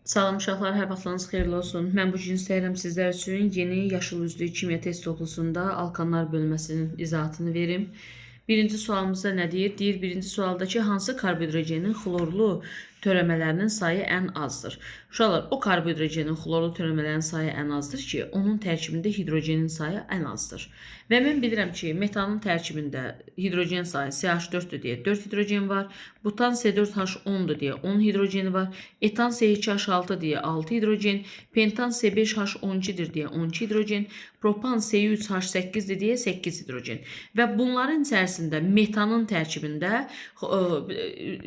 Salam uşaqlar, hər vaxtınız xeyirli olsun. Mən bu gün istəyirəm sizlər üçün yeni yaşıl üzlü kimya test toplusunda alkanlar bölməsinin izahatını verim. Birinci sualımızda nə deyir? Deyir, birinci sualdakı hansı karbohidrogenin xlorlu törəmələrinin sayı ən azdır? Uşaqlar, o karbohidrogenin xlorlu törəmələrinin sayı ən azdır ki, onun tərkibində hidrogenin sayı ən azdır. Və mən bilirəm ki, metanın tərkibində hidrogen sayı CH4-dür deyə 4 hidrogen var, butan C4H10-dur deyə 10 hidrogeni var, etan C2H6 deyə 6 hidrogen, pentan C5H12-dir deyə 12 hidrogen, propan C3H8-dir deyə 8 hidrogen. Və bunların içərisində metanın tərkibində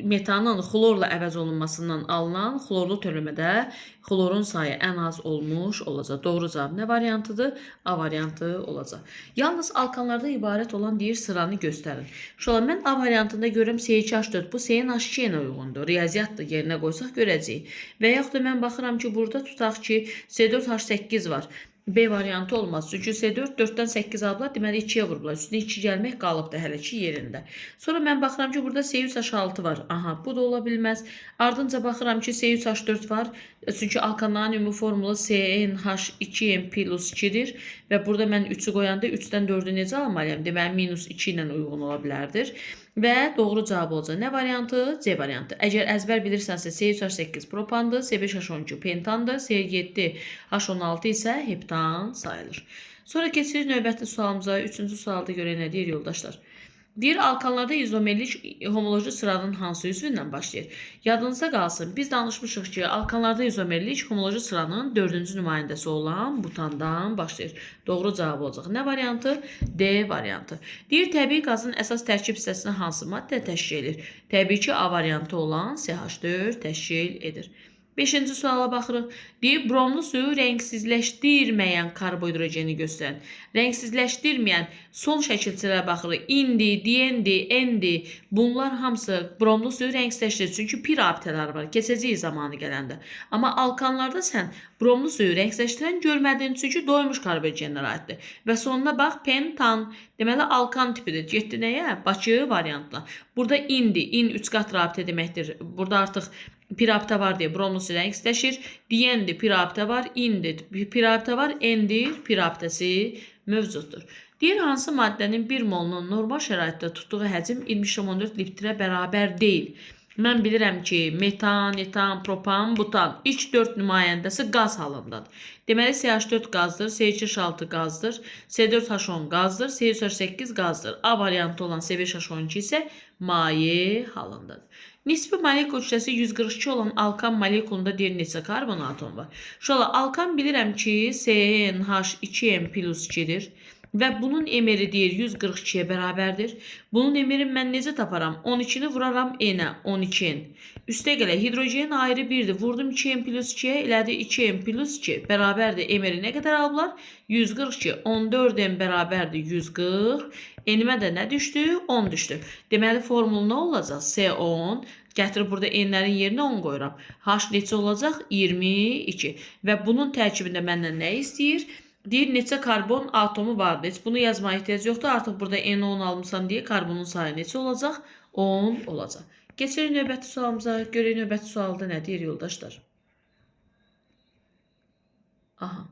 metanın xlorla əvəz olunmasından alınan xlorlu törəmədə xlorun sayı ən az olmuş olacaq. Doğru cavab nə variantıdır? A variantı olacaq. Yalnız alkanlarda ibarət olan deyir sıranı göstərin. Şöyle mən A variantında görürəm C2H4 bu CnH2-yə uyğundur. Riyaziyyatdır, yerinə qoysaq görəcəyik. Və yaxud da mən baxıram ki, burada tutaq ki C4H8 var. B variantı olmaz. Çünki C4 4-dən 8 aldılar, deməli 2-yə vurublar. Üstünə 2 gəlmək qalıbdır hələ ki yerində. Sonra mən baxıram ki, burada C3H6 var. Aha, bu da ola bilməz. Ardınca baxıram ki, C3H4 var. Çünki alkanların ümumi formulu CnH2n plus 2-dir. Və burada mən 3-ü qoyanda 3-dən 4-ü necə almalıyam? Deməli, minus 2 ilə uyğun ola bilərdir. Və doğru cavab olacaq. Nə variantı? C variantı. Əgər əzbər bilirsənsə C3H8 propandır, C5H12 pentandır, C7H16 isə heptan sayılır. Sonra keçirik növbəti sualımıza. Üçüncü sualda görə nə deyir yoldaşlar? Deyir, alkanlarda izomerlik homoloji sıranın hansı üzvündən başlayır? Yadınızda qalsın, biz danışmışıq ki, alkanlarda izomerlik homoloji sıranın 4-cü nümayəndəsi olan butandan başlayır. Doğru cavab olacaq. Nə variantı? D variantı. Deyir, təbii qazın əsas tərkib hissəsini hansı maddə təşkil edir? Təbii ki, A variantı olan CH4 təşkil edir. 5-ci suala baxırıq. Deyir, bromlu suyu rəngsizləşdirməyən karbohidrogeni göstərən. Rəngsizləşdirməyən son şəkilçilərə baxırıq. İndi, diendi, endi. Bunlar hamısı bromlu suyu rəngsizləşdirir. Çünki pir abitələri var. Keçəcək zamanı gələndə. Amma alkanlarda sən bromlu suyu rəngsizləşdirən görmədin. Çünki doymuş karbohidrogenlərə aiddir. Və sonuna bax, pentan. Deməli, alkan tipidir. Getdi nəyə? Bakı variantla. Burada indi, in 3 qat rabitə deməkdir. Burada artıq pirapta var deyə bromlu suyu rəngsizləşir. Diendi pirapta var, indi pirapta var, endir piraptası mövcuddur. Deyir, hansı maddənin 1 molunun normal şəraitdə tutduğu həcm 20,4 litrə bərabər deyil. Mən bilirəm ki, metan, etan, propan, butan ilk 4 nümayəndəsi qaz halındadır. Deməli, CH4 qazdır, C2H6 qazdır, C4H10 qazdır, C3H8 qazdır. A variantı olan C5H12 isə maye halındadır. Nisbi molekul kütləsi 142 olan alkan molekulunda deyir neçə karbon atom var? Şöyle alkan bilirəm ki, CnH2n plus 2-dir. Və bunun emeri deyir 142-yə bərabərdir. Bunun emeri mən necə taparam? 12-ni vuraram n-ə, 12n. Üstə gələ hidrogenin ayrı 1-dir. Vurdum 2n plus 2-yə, elədi 2n plus 2 bərabərdir. Emeri nə qədər alırlar? 142. 14n bərabərdir 140. N-imə də nə düşdü? 10 düşdü. Deməli formulu nə olacaq? C10. Gətirib burada n-lərin yerinə 10 qoyuram. H neçə olacaq? 22. Və bunun tərkibində məndən nə istəyir? Deyir, neçə karbon atomu vardır. Heç bunu yazmaya ehtiyac yoxdur. Artıq burada N10 almışam deyə karbonun sayı neçə olacaq? 10 olacaq. Keçirik növbəti sualımıza. Görək növbəti sualda nə deyir yoldaşlar? Aha.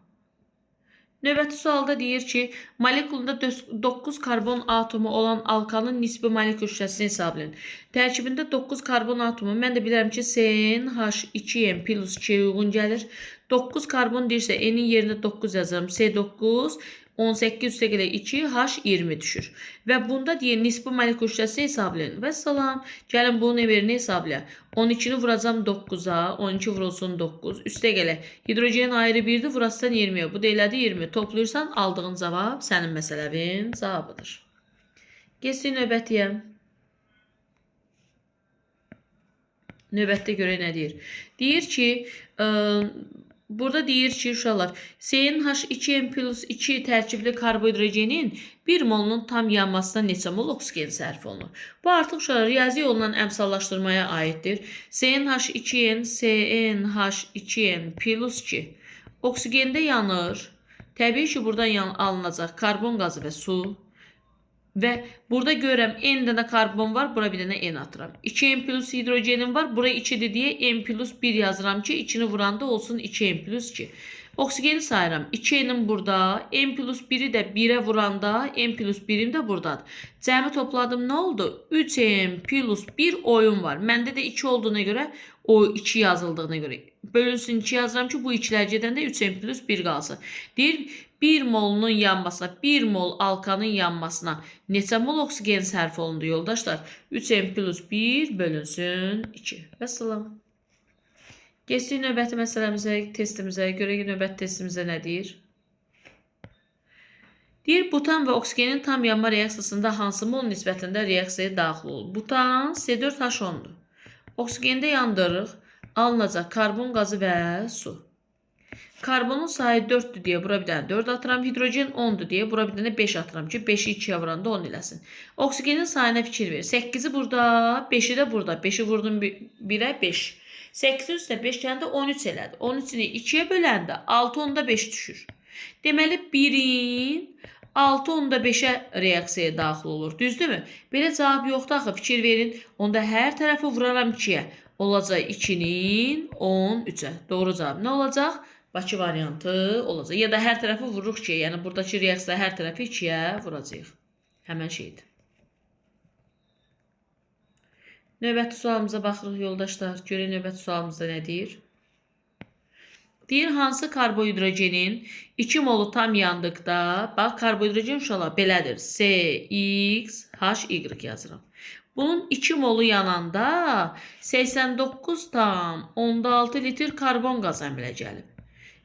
Növbəti sualda deyir ki, molekulunda 9 karbon atomu olan alkanın nisbi molekul kütləsini hesablayın. Tərkibində 9 karbon atomu, mən də bilirəm ki, CnH2n plus 2-yə uyğun gəlir. 9 karbon deyirsə, N-in yerinə 9 yazıram. C9, 18 üstə gələ 2, H20 düşür. Və bunda deyir, nisbi molekul kütləsi hesablayın. Və salam, gəlin bunun emerini hesablayın. 12-ni vuracam 9-a, 12 vurulsun 9. Üstə gələ, hidrogenin ayrı 1-dir, vurasdan 20-yə. Bu da elədi 20. Toplayırsan, aldığın cavab sənin məsələvin cavabıdır. Geçsin növbətiyə. Növbətdə görə nə deyir? Deyir ki, burada deyir ki, uşaqlar, CnH2n plus 2 tərkibli karbohidrogenin 1 molunun tam yanmasına neçə mol oksigen sərf olunur? Bu artıq uşaqlar riyazi yolla əmsallaşdırmaya aiddir. CnH2n plus 2 oksigende yanır. Təbii ki, buradan alınacaq karbon qazı və su. Və burada görürəm n dənə karbon var, bura bir dənə n atıram. 2n plus hidrogenim var, buraya 2'dir deyə n plus 1 yazıram ki, 2'ni vuranda olsun 2n plus 2. Oksigeni sayıram. 2n'im burada, n plus 1'i də 1'ə vuranda n plus 1'im də buradadır. Cəmi topladım, nə oldu? 3n plus 1 oyun var. Məndə də 2 olduğuna görə, o 2 yazıldığına görə bölünsün 2 yazıram ki, bu 2'lər gedəndə 3n plus 1 qalsın. Deyir, 1 molunun yanmasına, 1 mol alkanın yanmasına neçə mol oksigen sərf olundu yoldaşlar? 3n plus 1 bölünsün 2. Vəssalam. Geçdik növbəti məsələmizə, testimizə. Görək növbəti testimizə nə deyir? Deyir, butan və oksigenin tam yanma reaksiyasında hansı mol nisbətində reaksiyaya daxil olur? Butan C4H10'dur. Oksigende yandırırıq. Alınacaq karbon qazı və su. Karbonun sayı 4'dür deyə bura bir dənə 4 atıram. Hidrogen 10'dur deyə bura bir dənə 5 atıram ki, 5'i 2'yə vuranda 10 eləsin. Oksigenin sayına fikir verir. 8'i burada, 5'i də burada. 5'i vurdum 1'ə 5. 8'in üstə 5 gəndə 13 elədi. 13'ini 2'yə böləndə 6 onda 5 düşür. Deməli 1'in 6 onda 5'ə reaksiyaya daxil olur. Düzdürmü? Belə cavab yoxdur axı, fikir verin. Onda hər tərəfi vuraram 2'yə. Olacaq 2'nin 13'ə. Doğru cavab nə olacaq? Bakı variantı olacaq. Ya da hər tərəfi vururuq 2'yə. Yəni buradakı reaksiya hər tərəfi 2'yə vuracaq. Həmən şeydir. Növbəti sualımıza baxırıq yoldaşlar. Görək növbəti sualımızda nə deyir? Deyir, hansı karbohidrogenin 2 molu tam yandıqda, bax karbohidrogen uşaqlar belədir. C, X, H, Y yazıram. Bunun 2 molu yananda 89,6 litr karbon qazı əmələ gəlib.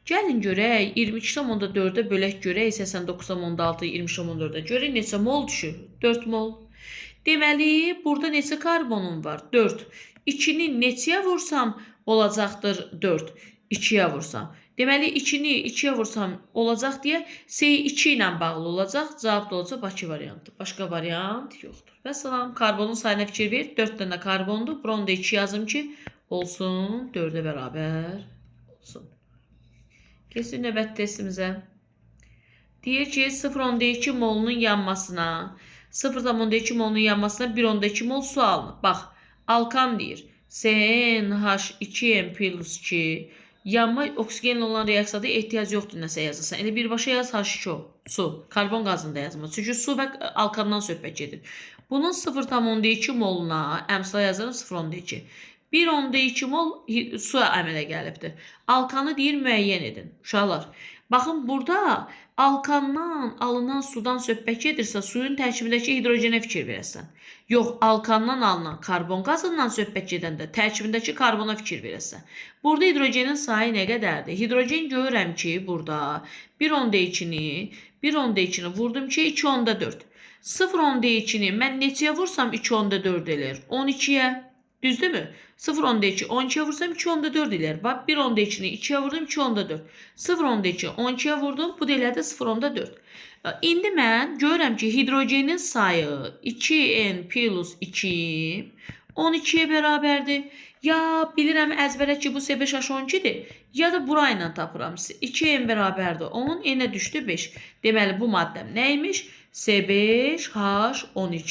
Gəlin görək 22,4'ə bölək görək 89,6 23,4'ə görək neçə mol düşür? 4 mol. Deməli burada neçə karbonum var? 4. 2'ni neçəyə vursam olacaqdır 4. 2'yə vursam. Deməli 2'ni 2'yə vursam olacaq deyə C2 ilə bağlı olacaq. Cavab da olacaq Bakı variantı. Başqa variant yoxdur. Vəssalam. Karbonun sayına fikir ver. 4 dənə karbondur. Bura da 2 yazım ki olsun 4'ə bərabər olsun. Keçdik növbəti testimizə. Deyir ki 0,2 molunun yanmasına 0,2 molunun yanmasına 1,2 mol su alınır. Bax, alkan deyir. CnH2n plus 2 yanma oksigenlə olan reaksiyada ehtiyac yoxdur nəsə yazırsan. Elə birbaşa yaz H2O, su. Karbon qazında yazma. Çünki su və alkandan söhbət gedir. Bunun 0,2 moluna əmsala yazarım 0,2. 1,2 mol su əmələ gəlibdir. Alkanı deyir müəyyən edin. Uşaqlar, baxın burada alkandan alınan sudan söhbət gedirsə suyun tərkibindəki hidrogenə fikir verəsən. Yox, alkandan alınan karbon qazından söhbət gedəndə tərkibindəki karbona fikir verəsən. Burada hidrogenin sayı nə qədərdir? Hidrogen görürəm ki, burada 1,2'ni vurdum ki 2,4. 0,2'ni mən neçəyə vursam 2,4 eləyir? 12'yə. Düzdürmü? 0,2 12'ye vursam 2,4 iler. Bak 1,2'ni 2'ye vurdum 2,4. 0,2 12'ye vurdum. Bu da elədi 0,4. İndi mən görürəm ki hidrogenin sayı 2n plus 2 12'ye bərabərdir. Ya bilirəm əzbərə ki bu C5H12'dir. Ya da burayla tapıram. 2n bərabərdir 10, n'ə düşdü 5. Deməli bu maddəm neymiş? C5H12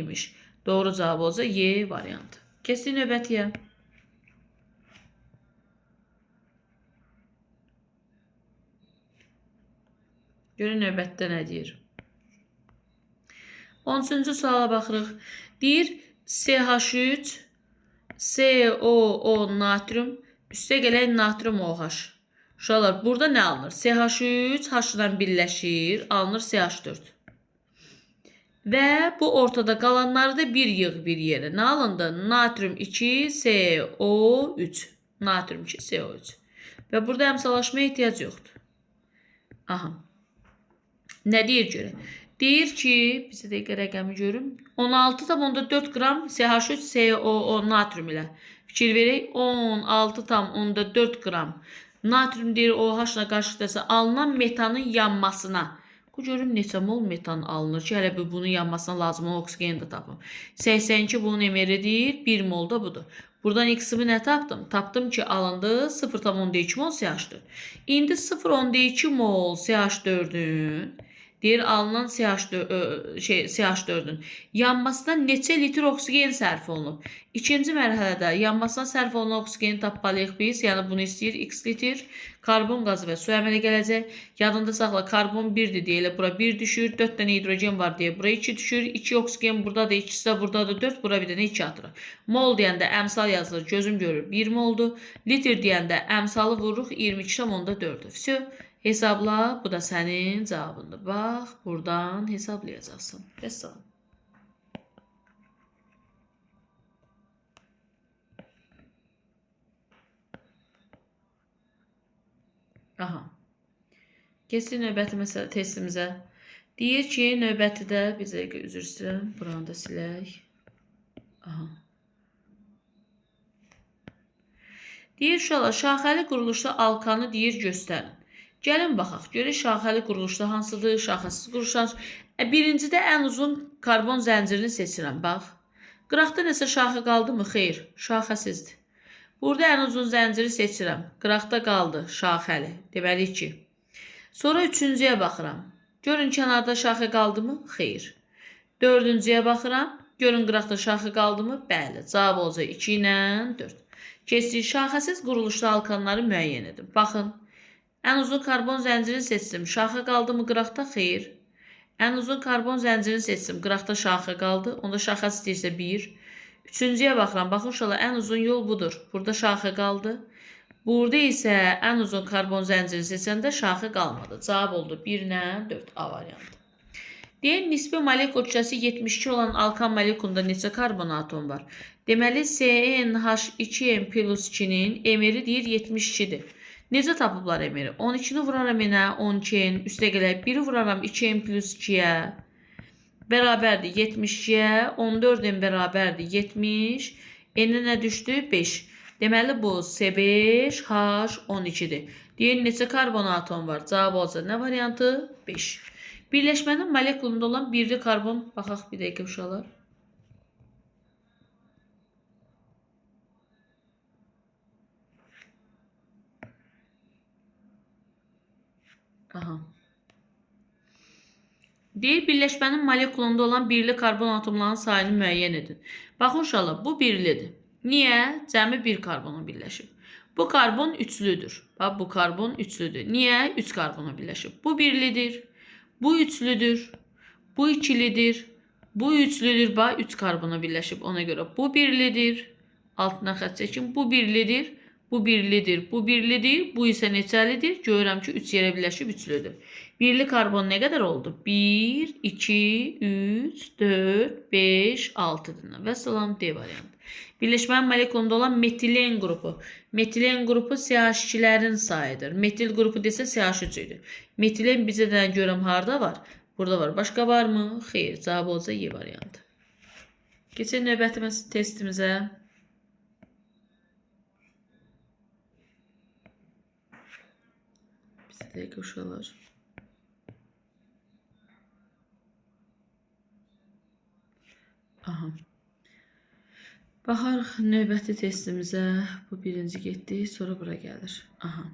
imiş. Doğru cavab olsa Y variantı. Keçdik növbətiyə. Görün növbətdə nə deyir. 13-cü suala baxırıq. Deyir CH3 COO natrium üstə gələk natrium OH. Uşaqlar burada nə alınır? CH3 H-la birləşir, alınır CH4. Və bu ortada qalanları da bir yığ bir yerə. Nə alındı? Natrium 2 CO3. Natrium 2 CO3. Və burada əmsallaşmaya ehtiyac yoxdur. Aha. Nə deyir görə? Deyir ki, bizə dəqiqə rəqəmi görüm. 16,4 qram CH3COO natrium ilə. Fikir verək. 16,4 qram natrium deyir OH-la qarşıdasa alınan metanın yanmasına. Bu görüm neçə mol metan alınır ki, hələ bunun yanmasına lazım olan oksigeni də tapım. 82 bunun emeridir, 1 mol da budur. Buradan x-imi nə tapdım? Tapdım ki, alındı 0,2 mol CH4. İndi 0,2 mol CH4'ün Deyir alınan CH4-ün yanmasına neçə litr oksigen sərf olunub? İkinci mərhələdə yanmasına sərf olunan oksigeni tapmalıyıq biz. Yəni bunu istəyir x litr. Karbon qazı və su əmələ gələcək. Yadında saxla, karbon 1-dir deyə elə bura 1 düşür. 4 dənə hidrogen var deyə bura 2 düşür. 2 oksigen buradadır, ikisi də buradadır. 4, bura bir dənə 2 atırıq. Mol deyəndə əmsal yazılır, gözüm görür 1 moldur. Litr deyəndə əmsalı vururuq 22,4-dür. Vəsə, hesabla, bu da sənin cavabındır. Bax, buradan hesablayacaqsın. Vəssalam. Aha. Keçdik növbəti testimizə. Deyir ki, növbətidə bir dəqiqə üzr istəyirəm. Buranı da silək. Aha. Deyir uşaqlar, şaxəli quruluşda alkanı deyir göstərin. Gəlin baxaq, görək şaxəli quruluşda hansıdır, şaxəsiz quruluşlar. Birincidə ən uzun karbon zəncirini seçirəm, bax. Qıraqda nəsə şaxə qaldı mı? Xeyr, şaxəsizdir. Burada ən uzun zənciri seçirəm. Qıraqda qaldı, şaxəli. Deməli 2. Sonra üçüncüyə baxıram. Görün kənarda şaxə qaldı mı? Xeyr. Dördüncüyə baxıram. Görün qıraqda şaxə qaldı mı? Bəli. Cavab olacaq 2 ilə 4. Keçdik, şaxəsiz quruluşda alkanları müəyyən edin. Baxın. Ən uzun karbon zəncirini seçdim. Şaxə qaldı mı qıraqda? Xeyr. Ən uzun karbon zəncirini seçdim. Qıraqda şaxə qaldı. Onda şaxəsi deyirsə 1. Üçüncüyə baxıram. Baxın uşaqlar, ən uzun yol budur. Burada şaxə qaldı. Burada isə ən uzun karbon zəncirini seçəndə şaxə qalmadı. Cavab oldu 1 ilə 4. A variantı. Deyək, nisbi molekul kütləsi 72 olan alkan molekulunda neçə karbon atom var? Deməli, CnH2n plus 2-nin emeri deyir 72-dir. Necə tapıblar emeri? 12-ni vuraram enə, 12-n, üstə gələk 1-i vuraram 2n plus 2-yə. Bərabərdir 72-yə, 14-in bərabərdir 70, n-ə nə düşdü? 5. Deməli bu C5H12-dir. Deyək, neçə karbon atom var? Cavab olacaq nə variantı? 5. Birləşmənin molekulunda olan birli karbon, baxaq bir dəqiqə uşaqlar. Aha. Deyir, birləşmənin molekulunda olan birli karbon atomlarının sayını müəyyən edin. Baxın uşaqlar, bu birlidir. Niyə? Cəmi bir karbona birləşib. Bu karbon üçlüdür. Bax, bu karbon üçlüdür. Niyə? 3 karbona birləşib. Bu birlidir. Bu üçlüdür. Bu ikilidir. Bu üçlüdür. Bax, 3 karbona birləşib. Ona görə bu birlidir. Altına xətt çəkin. Bu birlidir. Bu birlidir. Bu birlidir. Bu isə neçəlidir? Görürəm ki, 3 yerə birləşib üçlüdür. Birli karbon nə qədər oldu? 1, 2, 3, 4, 5, 6-dır. Və salam D variantı. Birləşmənin molekulunda olan metilen qrupu. Metilen qrupu CH2-lərin sayıdır. Metil qrupu desə CH3-üdür. Metilen bizədən görəm harada var? Burada var. Başqa var mı? Xeyr. Cavab olacaq Y variantı. Keçək növbəti testimizə. Bir dəqiqə uşaqlar. Aha. Baxarıq növbəti testimizə. Bu birinci getdi, sonra bura gəlir. Aha.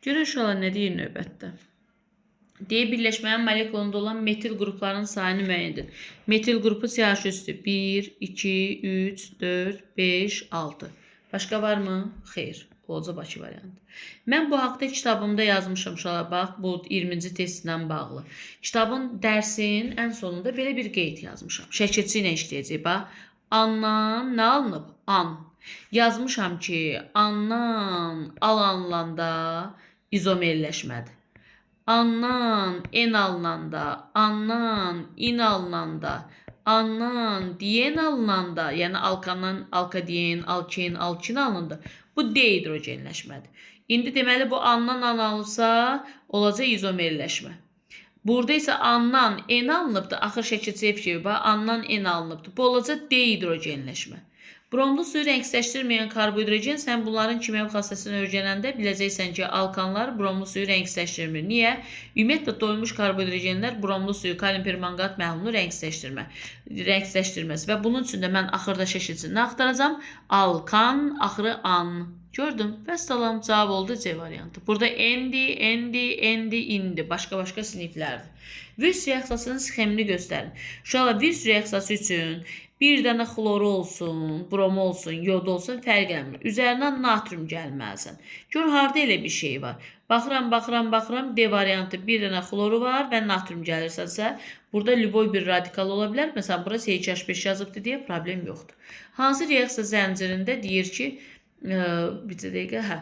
Görün uşaqlar nə deyir növbətdə? Deyir, birləşmənin molekulunda olan metil qruplarının sayını müəyyən edin. Metil qrupu CH3-dür. 1, 2, 3, 4, 5, 6. Başqa var mı? Xeyr. Olacaq Bakı variantı. Mən bu haqda kitabımda yazmışam uşaqlar. Bax, bu 20-ci testindən bağlı. Kitabın dərsin ən sonunda belə bir qeyd yazmışam. Şəkilçi ilə işləyəcək. Bax, andan nə alınıb? An. Yazmışam ki, andan alınanda izomerləşmədir. Andan en alınanda, andan in alınanda, andan diyen alınanda, yəni alkandan alkadiyen, alken, alkin alınanda bu dehidrogenləşmədir. İndi deməli bu andan alınırsa olacaq izomerləşmə. Burada isə andan en alınıbdır. Axır şəkilçiyə fikir var. Andan en alınıbdır. Bu olacaq dehidrogenləşmə. Bromlu suyu rəngsləşdirməyən karbohidrogen, sən bunların kimyəvi xassəsini öyrənəndə biləcəksən ki, alkanlar bromlu suyu rəngsləşdirmir. Niyə? Ümumiyyətlə doymuş karbohidrogenlər bromlu suyu, kalium permanqanat məhlulunu rəngsləşdirməz. Və bunun üçün də mən axırda şəkilçini axtaracağam. Alkan, axırı an Gördüm. Vəssalam, cavab oldu C variantı. Burada indi. Başqa siniflərdir. Virs reaksiyasının sxemini göstərin. Uşaqlar, virs reaksiyası üçün bir dənə xloru olsun, bromu olsun, yod olsun, fərq eləmir. Üzərindən natrium gəlməlisən. Gör, harada elə bir şey var. Baxıram. D variantı bir dənə xloru var və natrium gəlirsənsə, burada lüboy bir radikal ola bilər. Məsələn, bura CH5 yazıbdır deyə problem yoxdur. Hansı reaksiya zəncirində deyir ki, bir dəqiqə,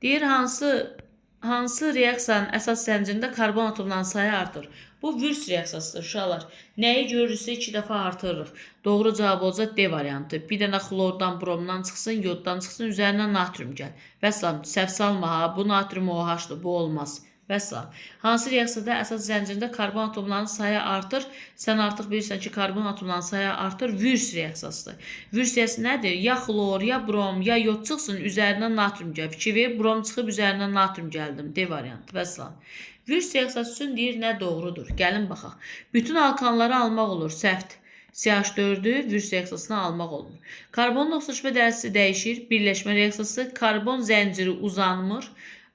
deyir hansı reaksiyanın əsas zəncirində karbon atomlarının sayı artır? Bu virs reaksiyasıdır uşaqlar. Nəyi görürsə 2 dəfə artırırıq. Doğru cavab olacaq D variantı. Bir dənə xlordan, bromdan çıxsın, yoddan çıxsın, üzərindən natrium gəl. Vəssalam, səhv salma ha, bu natrium OH-dır, bu olmaz. Vəssalam. Hansı reaksiyada əsas zəncirində karbon atomlarının sayı artır? Sən artıq bilirsən ki, karbon atomlarının sayı artır, virs reaksiyasıdır. Virs reaksiyası nədir? Ya xlor, ya brom, ya yod çıxsın, üzərindən natrium gəl. Fikir ver, brom çıxıb üzərindən natrium gəldim. D variantı. Vəssalam. Virs reaksiyası üçün deyir nə doğrudur? Gəlin baxaq. Bütün alkanları almaq olur, səhvdir. CH4-ü virs reaksiyasına almaq olmur. Karbonun oxşaşma dərəcəsi dəyişir. Birləşmə reaksiyası, karbon zənciri uzanmır.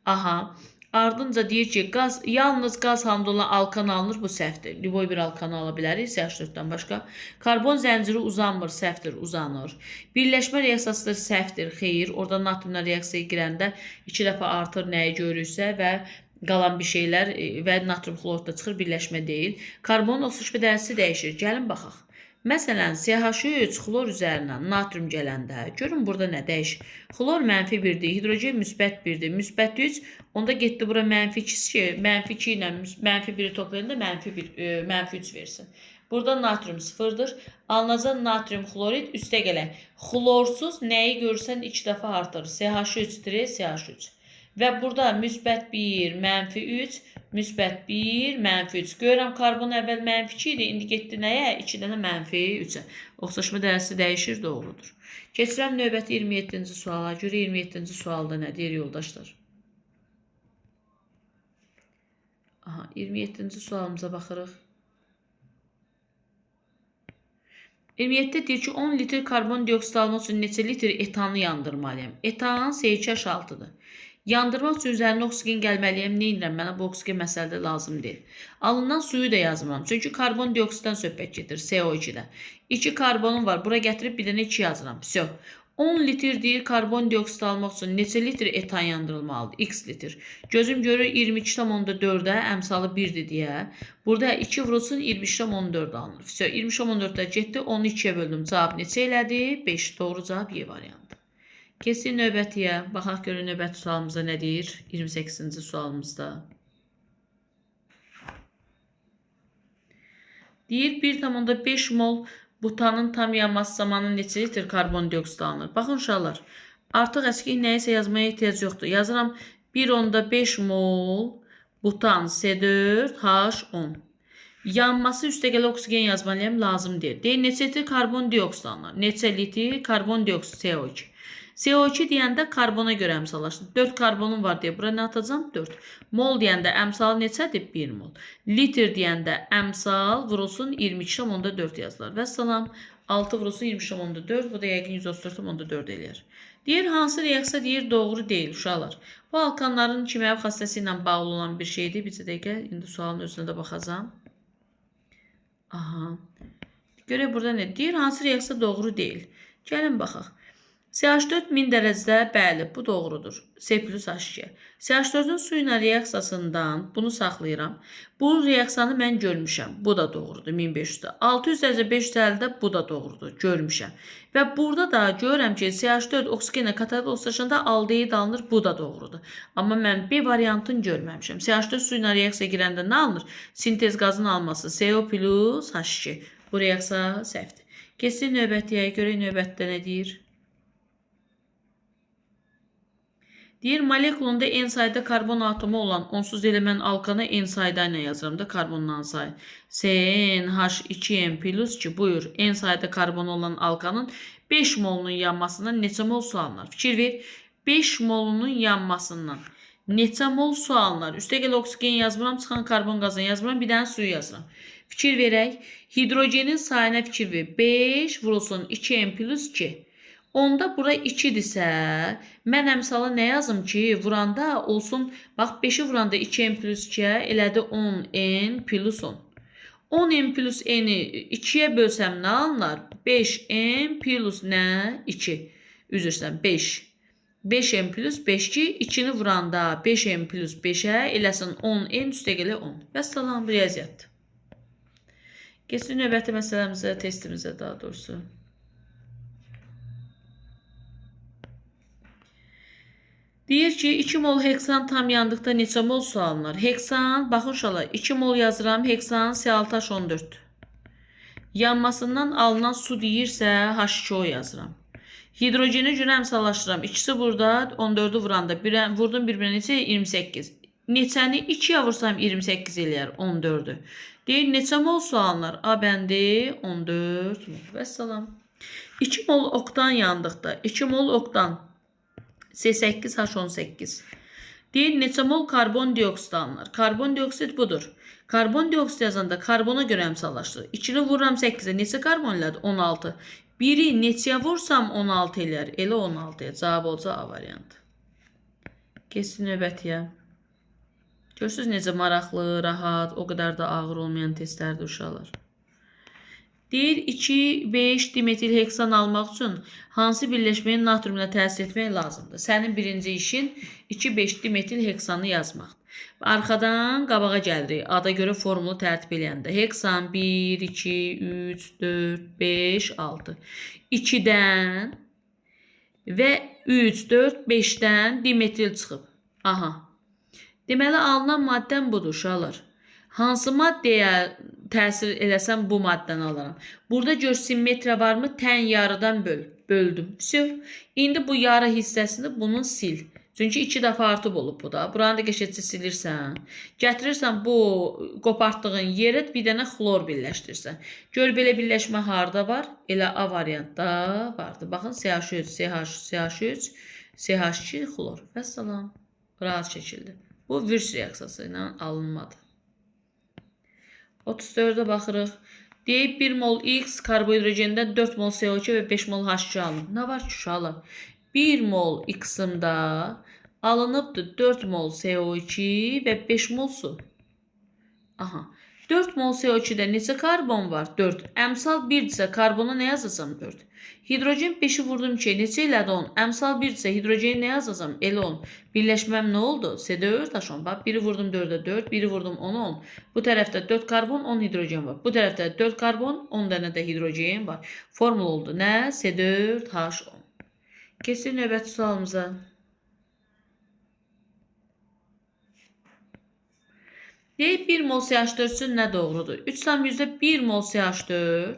Aha. Ardınca deyir ki, yalnız qaz halında olan alkan alınır, bu səhvdir. Lüboy bir alkanı ala bilərik, CH4-dən başqa. Karbon zənciri uzanmır, səhvdir, uzanır. Birləşmə reaksiyasıdır, səhvdir, xeyir. Orada natriumla reaksiyaya girəndə 2 dəfə artır nəyi görürsə və qalan bir şeylər və natrium xlorda çıxır, birləşmə deyil. Karbonun oxşaşma dərəcəsi dəyişir. Gəlin baxaq. Məsələn, CH3 xlor üzərindən natrium gələndə, görün burada nə dəyişir? Xlor -1-dir, hidrogen -1-dir, -3, onda getdi bura -2, -2 ilə -1-i toplayanda -3 versin. Burada natrium 0-dır. Alınacaq natrium xlorid üstə gələk. Xlorsuz nəyi görürsən 2 dəfə artırır. CH3-dir, CH3. Və burada -1, -3, -1, -3. Görürəm karbon əvvəl -2 idi, indi getdi nəyə? 2 dənə -3-ə. Oxşaşma dərəcəsi dəyişir, doğrudur. Keçirəm növbəti 27-ci suala. Görə 27-ci sualda nə deyir yoldaşlar? Aha, 27-ci sualımıza baxırıq. 27-də deyir ki, 10 litr karbon dioksid almaq üçün neçə litr etanı yandırmalıyam? Etan CH6-dır. Yandırmaq üçün üzərinə oksigen gəlməliyəm. Nə edirəm? Mənə bu oksigen məsələdə lazım deyil. Alınan suyu da yazmıram. Çünki karbon dioksiddən söhbət gedir. CO2-də. 2 karbonum var. Bura gətirib bir dənə 2 yazıram. 10 litr deyir karbon dioksid almaq üçün neçə litr etan yandırılmalıdır? X litr. Gözüm görür 22,4-ə əmsalı 1-dir deyə. Burada 2 vurulsun 23,4 alınır. 23,4-də getdi. 12-yə böldüm. Cavab neçə elədi? 5. Doğru cavab Y variantı. Keçin növbətiyə. Baxaq görün növbəti sualımızda nə deyir? 28-ci sualımızda. Deyir 1,5 mol butanın tam yanması zamanı neçə litr karbon dioksid alınır? Baxın uşaqlar. Artıq əski nəyisə yazmaya ehtiyac yoxdur. Yazıram 1,5 mol butan C4H10. Yanması üstə gələ oksigen yazmalıyam, lazım deyil. Deyir neçə litr karbon dioksid alınır? Neçə litr karbon dioksid CO2. CO2 deyəndə karbona görə əmsallaşdır. 4 karbonum var deyə bura nə atacam? 4. Mol deyəndə əmsal neçədir? 1 mol. Litr deyəndə əmsal vurulsun 22,4 yazılar. Vəssalam 6 vurulsun 23,4. Bu da yəqin 134,4 eləyər. Deyir hansı reaksiya deyir doğru deyil uşaqlar. Bu alkanların kimyəvi xassəsi ilə bağlı olan bir şeydir. Bir dəqiqə indi sualın özünə də baxacağam. Aha. Görək burada nə deyir? Hansı reaksiya doğru deyil? Gəlin baxaq. CH4 1000 dərəcədə, bəli, bu doğrudur. C plus H2. CH4-ün su ilə reaksiyasından bunu saxlayıram. Bu reaksiyanı mən görmüşəm. Bu da doğrudur 1500-də. 600 dərəcə 550-də bu da doğrudur. Görmüşəm. Və burada da görürəm ki, CH4 oksigenlə katalyt oksijində aldehid alınır. Bu da doğrudur. Amma mən B variantını görməmişəm. CH4 su ilə reaksiyaya girəndə nə alınır? Sintez qazının alması CO plus H2. Bu reaksiya səhvdir. Keçsin növbətiyə. Görək növbətdə nə deyir? Deyir, molekulunda n sayda karbon atomu olan onsuz element alkanı n sayda ilə yazıram da karbondan sayı. CnH2n plus 2 buyur. N sayda karbon olan alkanın 5 molunun yanmasından neçə mol su alınır? Fikir ver. 5 molunun yanmasından neçə mol su alınır? Üstə gəl oksigen yazmıram, çıxan karbon qazını yazmıram, bir dənə suyu yazıram. Fikir verək. Hidrogenin sayına fikir ver. 5 vurulsun 2n plus 2. Onda bura 2-dirsə, mən əmsala nə yazım ki, vuranda olsun, bax 5-i vuranda 2n plus 2-yə elədi 10n plus 10. 10n plus n-i 2-yə bölsəm nə alınar? 5n plus nə? 2. Üzrsən 5. 5n plus 5 ki, 2-ni vuranda 5n plus 5-ə eləsin 10n üstə gələ 10. Və salam, riyaziyyatdır. Keçin növbəti məsələmizə, testimizə daha doğrusu. Deyir ki, 2 mol heksan tam yandıqda neçə mol su alınır? Heksan, baxın uşaqlar, 2 mol yazıram, heksan C6H14. Yanmasından alınan su deyirsə, H2O yazıram. Hidrojeni görə əmsallaşdıram. İkisi burada, 14-ü vuranda, vurdum bir-birinə neçə? 28. Neçəni 2-yə vursam 28 eləyər, 14-ü. Deyir, neçə mol su alınır? A bəndi 14 mol. Vəssalam. 2 mol oktan yandıqda, 2 mol oktan C8H18. Deyir, neçə mol karbon dioksit alınır? Karbon dioksit budur. Karbon dioksit yazanda karbona görə əmsallaşdırır. 2-ni vururam 8-ə. Neçə karbon elədi? 16. 1-i neçəyə vursam 16 eləyər. Elə 16-ya. Cavab olacaq A variantı. Keçsin növbətiyə. Görürsünüz necə maraqlı, rahat, o qədər də ağır olmayan testlərdir uşaqlar. Deyir, 2,5 dimetil heksan almaq üçün hansı birləşməyin natriumuna təsir etmək lazımdır? Sənin birinci işin 2,5 dimetil heksanı yazmaqdır. Arxadan qabağa gəlirik. Ada görə formulu tərtib eləyəndə. Heksan 1, 2, 3, 4, 5, 6. 2-dən və 3, 4, 5-dən dimetil çıxıb. Aha. Deməli, alınan maddən budur, uşaqlar. Hansı maddəyə təsir eləsəm bu maddən alaram. Burada gör simmetriya varmı? Tən yarıdan böldüm. İndi bu yarı hissəsini bunun sil. Çünki 2 dəfə artıb olub bu da. Buranı da qəşəcə silirsən. Gətirirsən bu qopartdığın yerə bir dənə xlor birləşdirsən. Gör belə birləşmə harda var? Elə A variantda vardı. Baxın CH3, CH, CH3, CH2, xlor. Vəssalam. Rahat şəkildə. Bu Würz reaksiyası ilə alınmadı. 34-ə baxırıq. Deyib 1 mol X karbohidrogendən 4 mol CO2 və 5 mol H2 alınıb. Nə var ki, uşaqlar? 1 mol X-ımda alınıbdır 4 mol CO2 və 5 mol su. Aha. 4 mol CO2-də neçə karbon var? 4. Əmsal 1-dirsə karbona nə yazacam? 4. Hidrogen 5-i vurdum 2-yə. Neçə elədi 10? Əmsal 1-dirsə hidrogeni nə yazacam? Elə 10. Birləşməm nə oldu? C4H10. Bax, 1-i vurdum 4-ə 4, 1-i vurdum 10'a 10. Bu tərəfdə 4 karbon, 10 hidrogen var. Bu tərəfdə 4 karbon, 10 dənə də hidrogen var. Formula oldu nə? C4H10. Keçin növbəti sualımıza. Deyib 1 mol CH4 üçün nə doğrudur? 3,1 mol CH4.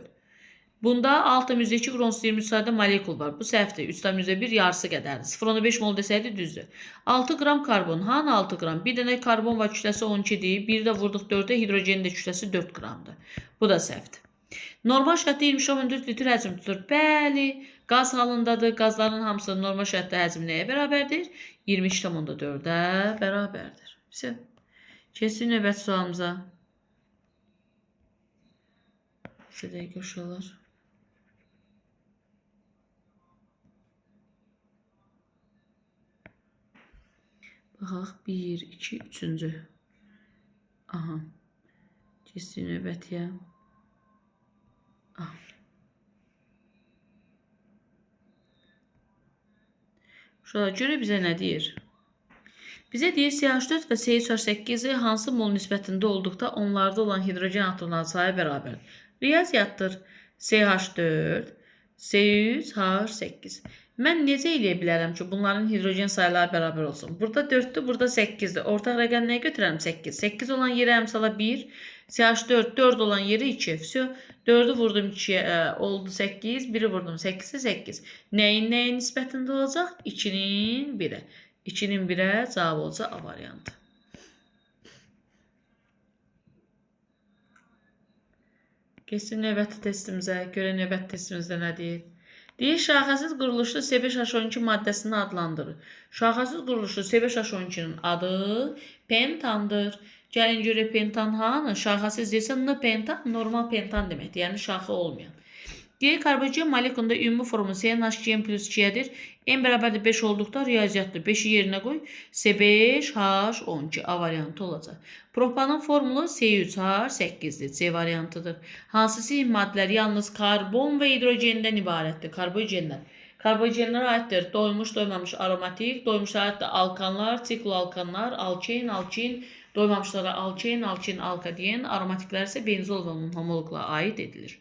Bunda 6,2 qrons 23 sayda molekul var. Bu səhvdir. 3,1 yarısı qədərdir. 0,5 mol desəydi düzdür. 6 qram karbon. Hanı 6 qram? Bir dənə karbon var, kütləsi 12-dir. Bir də vurduq 4-ə, hidrogenin də kütləsi 4 qramdır. Bu da səhvdir. Normal şərtdə 20,4 litr həcm tutur. Bəli, qaz halındadır. Qazların hamısı normal şərtdə həcm nəyə bərabərdir? 22,4-ə bərabərdir. Keçin növbəti sualımıza. Sizə görüşürlər. Baxaq, 1, 2, 3-cü. Aha. Keçin növbətiyə. Aha. Şurada görə bizə nə deyir? Bizə deyir CH4 və CH8-i hansı mol nisbətində olduqda onlarda olan hidrogen atomlarının sayı bərabərdir. Riyaziyyatdır. CH4, C3H8. Mən necə eləyə bilərəm ki, bunların hidrogen sayıları bərabər olsun? Burada 4-dür, burada 8-dir. Ortaq rəqəm nəyə götürərəm? 8. 8 olan yerə əmsala 1, CH4, 4 olan yerə 2. 4-ü vurdum 2-yə, oldu 8, 1-i vurdum 8-ə 8. Nəyin nisbətində olacaq? 2-nin 1-ə. 2-nin 1-ə cavab olacaq A variantı. Keçin növbəti testimizə. Görək növbəti testimizdə nə deyir? Deyir, şaxəsiz quruluşlu C5H12 maddəsini adlandırır. Şaxəsiz quruluşlu C5H12'nin adı pentandır. Gəlin görək pentan hanı? Şaxəsiz deyirsə N pentan, normal pentan deməkdir. Yəni şaxı olmayan. Deyir karbohidrat molekulunda ümumi formu CnH2n plus 2'dir. N bərabərdir 5 olduqda riyaziyyatdır. 5'i yerinə qoy. C5H12 A variantı olacaq. Propanın formulu C3H8'dir. C variantıdır. Hansısı maddələr yalnız karbon və hidrogendən ibarətdir? Karbohidratlar. Karbohidratlara aiddir doymuş, doymamış aromatik, doymuşlara aiddir alkanlar, sikloalkanlar, alkin, alkin, doymamışlara alkin, alkin, alkaden, aromatiklər isə benzol və onun homoloqla aid edilir.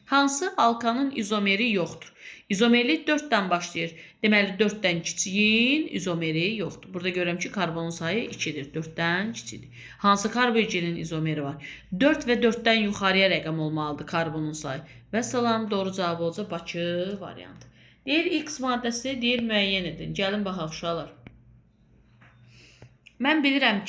Hansı alkanın izomeri yoxdur? İzomerli 4'dən başlayır. Deməli 4'dən kiçiyin izomeri yoxdur. Burada görürəm ki, karbonun sayı 2'dir. 4'dən kiçidir. Hansı karbohidratın izomeri var? 4 və 4'dən yuxarıya rəqəm olmalıdır karbonun sayı. Və salam, doğru cavab olacaq Bakı variantı. Deyir X maddəsi, deyir müəyyən edin. Gəlin baxaq uşaqlar. Mən bilirəm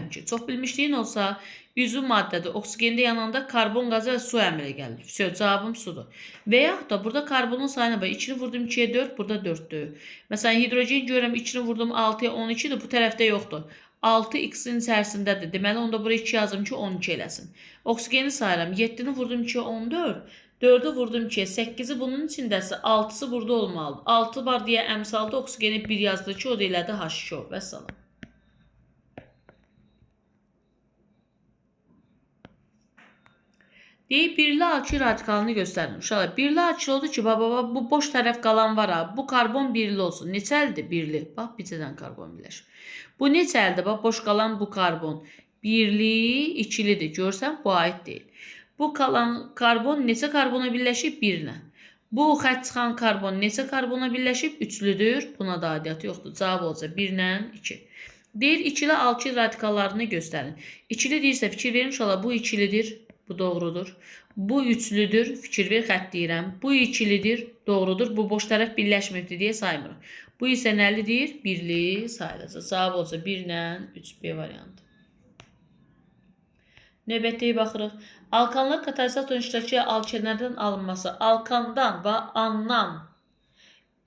ki, çox bilmişliyin olsa, üzvü maddədir. Oksigende yanında karbon qazı və su əmələ gəlir. Cavabım sudur. Və yaxud da burada karbonun sayına bax. 2'ni vurdum 2'yə 4, burada 4'dür. Məsələn, hidrogen görürəm 2'ni vurdum 6'ya 12'dir. Bu tərəfdə yoxdur. 6 X-in içərisindədir. Deməli, onda buraya 2 yazım ki, 12 eləsin. Oksigeni sayıram. 7'ni vurdum 2'yə 14. 4'ü vurdum 2'ye 8'i bunun içindəsə 6'sı burada olmalıdır. 6 var deyə əmsalda oksigeni 1 yazdı ki, o da elədi H2O. Və salam. Deyib birli alkil radikalını göstərin. Uşaqlar, birli alkil oldu ki, baba bu boş tərəf qalan var ha. Bu karbon birli olsun. Neçəlidir? Birli. Bax, bircədən karbon birləşir. Bu neçəlidir? Bax, boş qalan bu karbon. Birli, ikilidir. Görsən, bu aid deyil. Bu kalan karbon neçə karbona birləşib? Birinə. Bu xətt çıxan karbon neçə karbona birləşib? Üçlüdür. Buna da adiyyatı yoxdur. Cavab olacaq 1 ilə 2. Deyir, ikili alkil radikallarını göstərin. İkili deyirsə, fikir verin uşaqlar, bu ikilidir. Bu doğrudur. Bu üçlüdür. Fikir ver, xətt deyirəm. Bu ikilidir. Doğrudur. Bu boş tərəf birləşməyibdir deyə saymırıq. Bu isə nəlidir? Birli sayılacaq. Cavab olacaq 1 ilə 3 B variantı. Növbətdə baxırıq. Alkanlıq katalizatorun iştirakı alkenlərdən alınması, alkandan və andan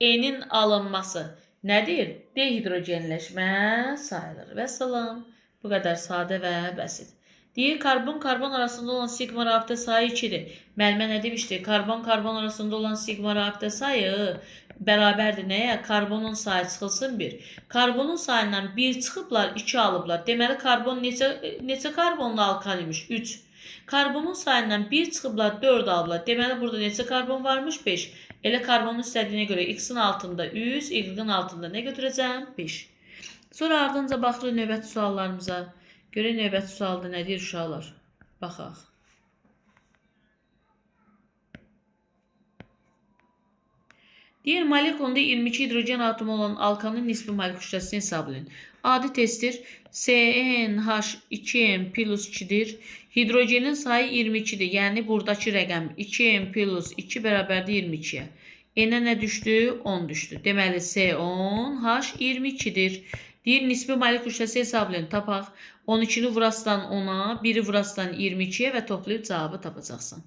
N'in alınması nədir? Dehidrogenləşmə sayılır. Və salam. Bu qədər sadə və bəsit. Deyir, karbon-karbon arasında olan sigma rabitə sayı 2'dir. Müəllimə nə demişdi? Karbon-karbon arasında olan sigma rabitə sayı bərabərdir nəyə? Karbonun sayı çıxılsın 1. Karbonun sayından 1 çıxıblar, 2 alıblar. Deməli, karbon neçə karbonlu alkan imiş? 3. Karbonun sayından 1 çıxıblar, 4 alıblar. Deməli, burada neçə karbon varmış? 5. Elə karbonun istədiyinə görə X-in altında 3, Y-in altında nə götürəcəm? 5. Sonra ardınca baxırıq növbəti suallarımıza. Görək növbəti sualda nə deyir uşaqlar? Baxaq. Deyir, molekulunda 22 hidrogen atomu olan alkanın nisbi molekul kütləsini hesablayın. Adi testdir. CnH2n plus 2'dir. Hidrogenin sayı 22'dir. Yəni buradakı rəqəm 2n plus 2 bərabərdir 22'yə. N'ə nə düşdü? 10 düşdü. Deməli C10H22'dir. Deyir, nisbi molekul kütlesi hesablayın. Tapaq. 12'ni vurasdan 10'a, 1'i vurasdan 22'ye və toplayıb cavabı tapacaqsan.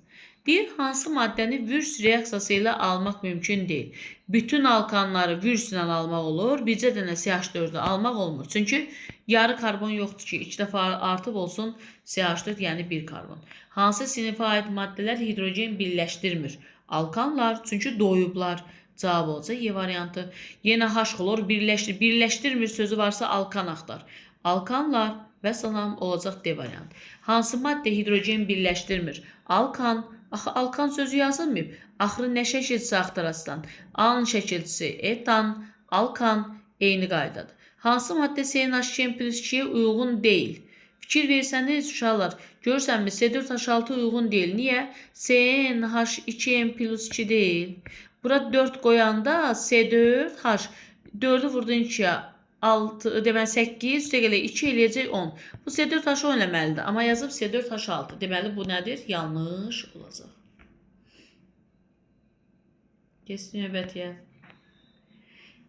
Deyir, hansı maddəni Würz reaksiyası ilə almaq mümkün deyil. Bütün alkanları Würz ilə almaq olur, bircə dənə CH4'ü almaq olmur. Çünki yarı karbon yoxdur ki, 2 dəfə artıb olsun CH4, yəni 1 karbon. Hansı sinifə aid maddələr hidrogen birləşdirmir? Alkanlar, çünki doyublar. Cavab olacaq Y variantı. Yenə H-xlor birləşdirmir sözü varsa alkan axtar. Alkanlar və salam olacaq D variantı. Hansı maddə hidrogen birləşdirmir? Alkan. Axı alkan sözü yazılmayıb. Axırı nə şəkilçisi axtarasdan? A-nın şəkilçisi etan, alkan eyni qaydadır. Hansı maddə CnH2n plus 2'ye uyğun deyil? Fikir versəniz uşaqlar, görsənmi C4H6 uyğun deyil. Niyə? CnH2n plus 2 deyil. Burada 4 qoyanda C4H 4'ü vurdun 2'ye 6, deməli 8, üstə gələ 2 eləyəcək 10. Bu C4H 10 eləməlidir. Amma yazıb C4H6. Deməli bu nədir? Yanlış olacaq. Keçdik növbətiyə.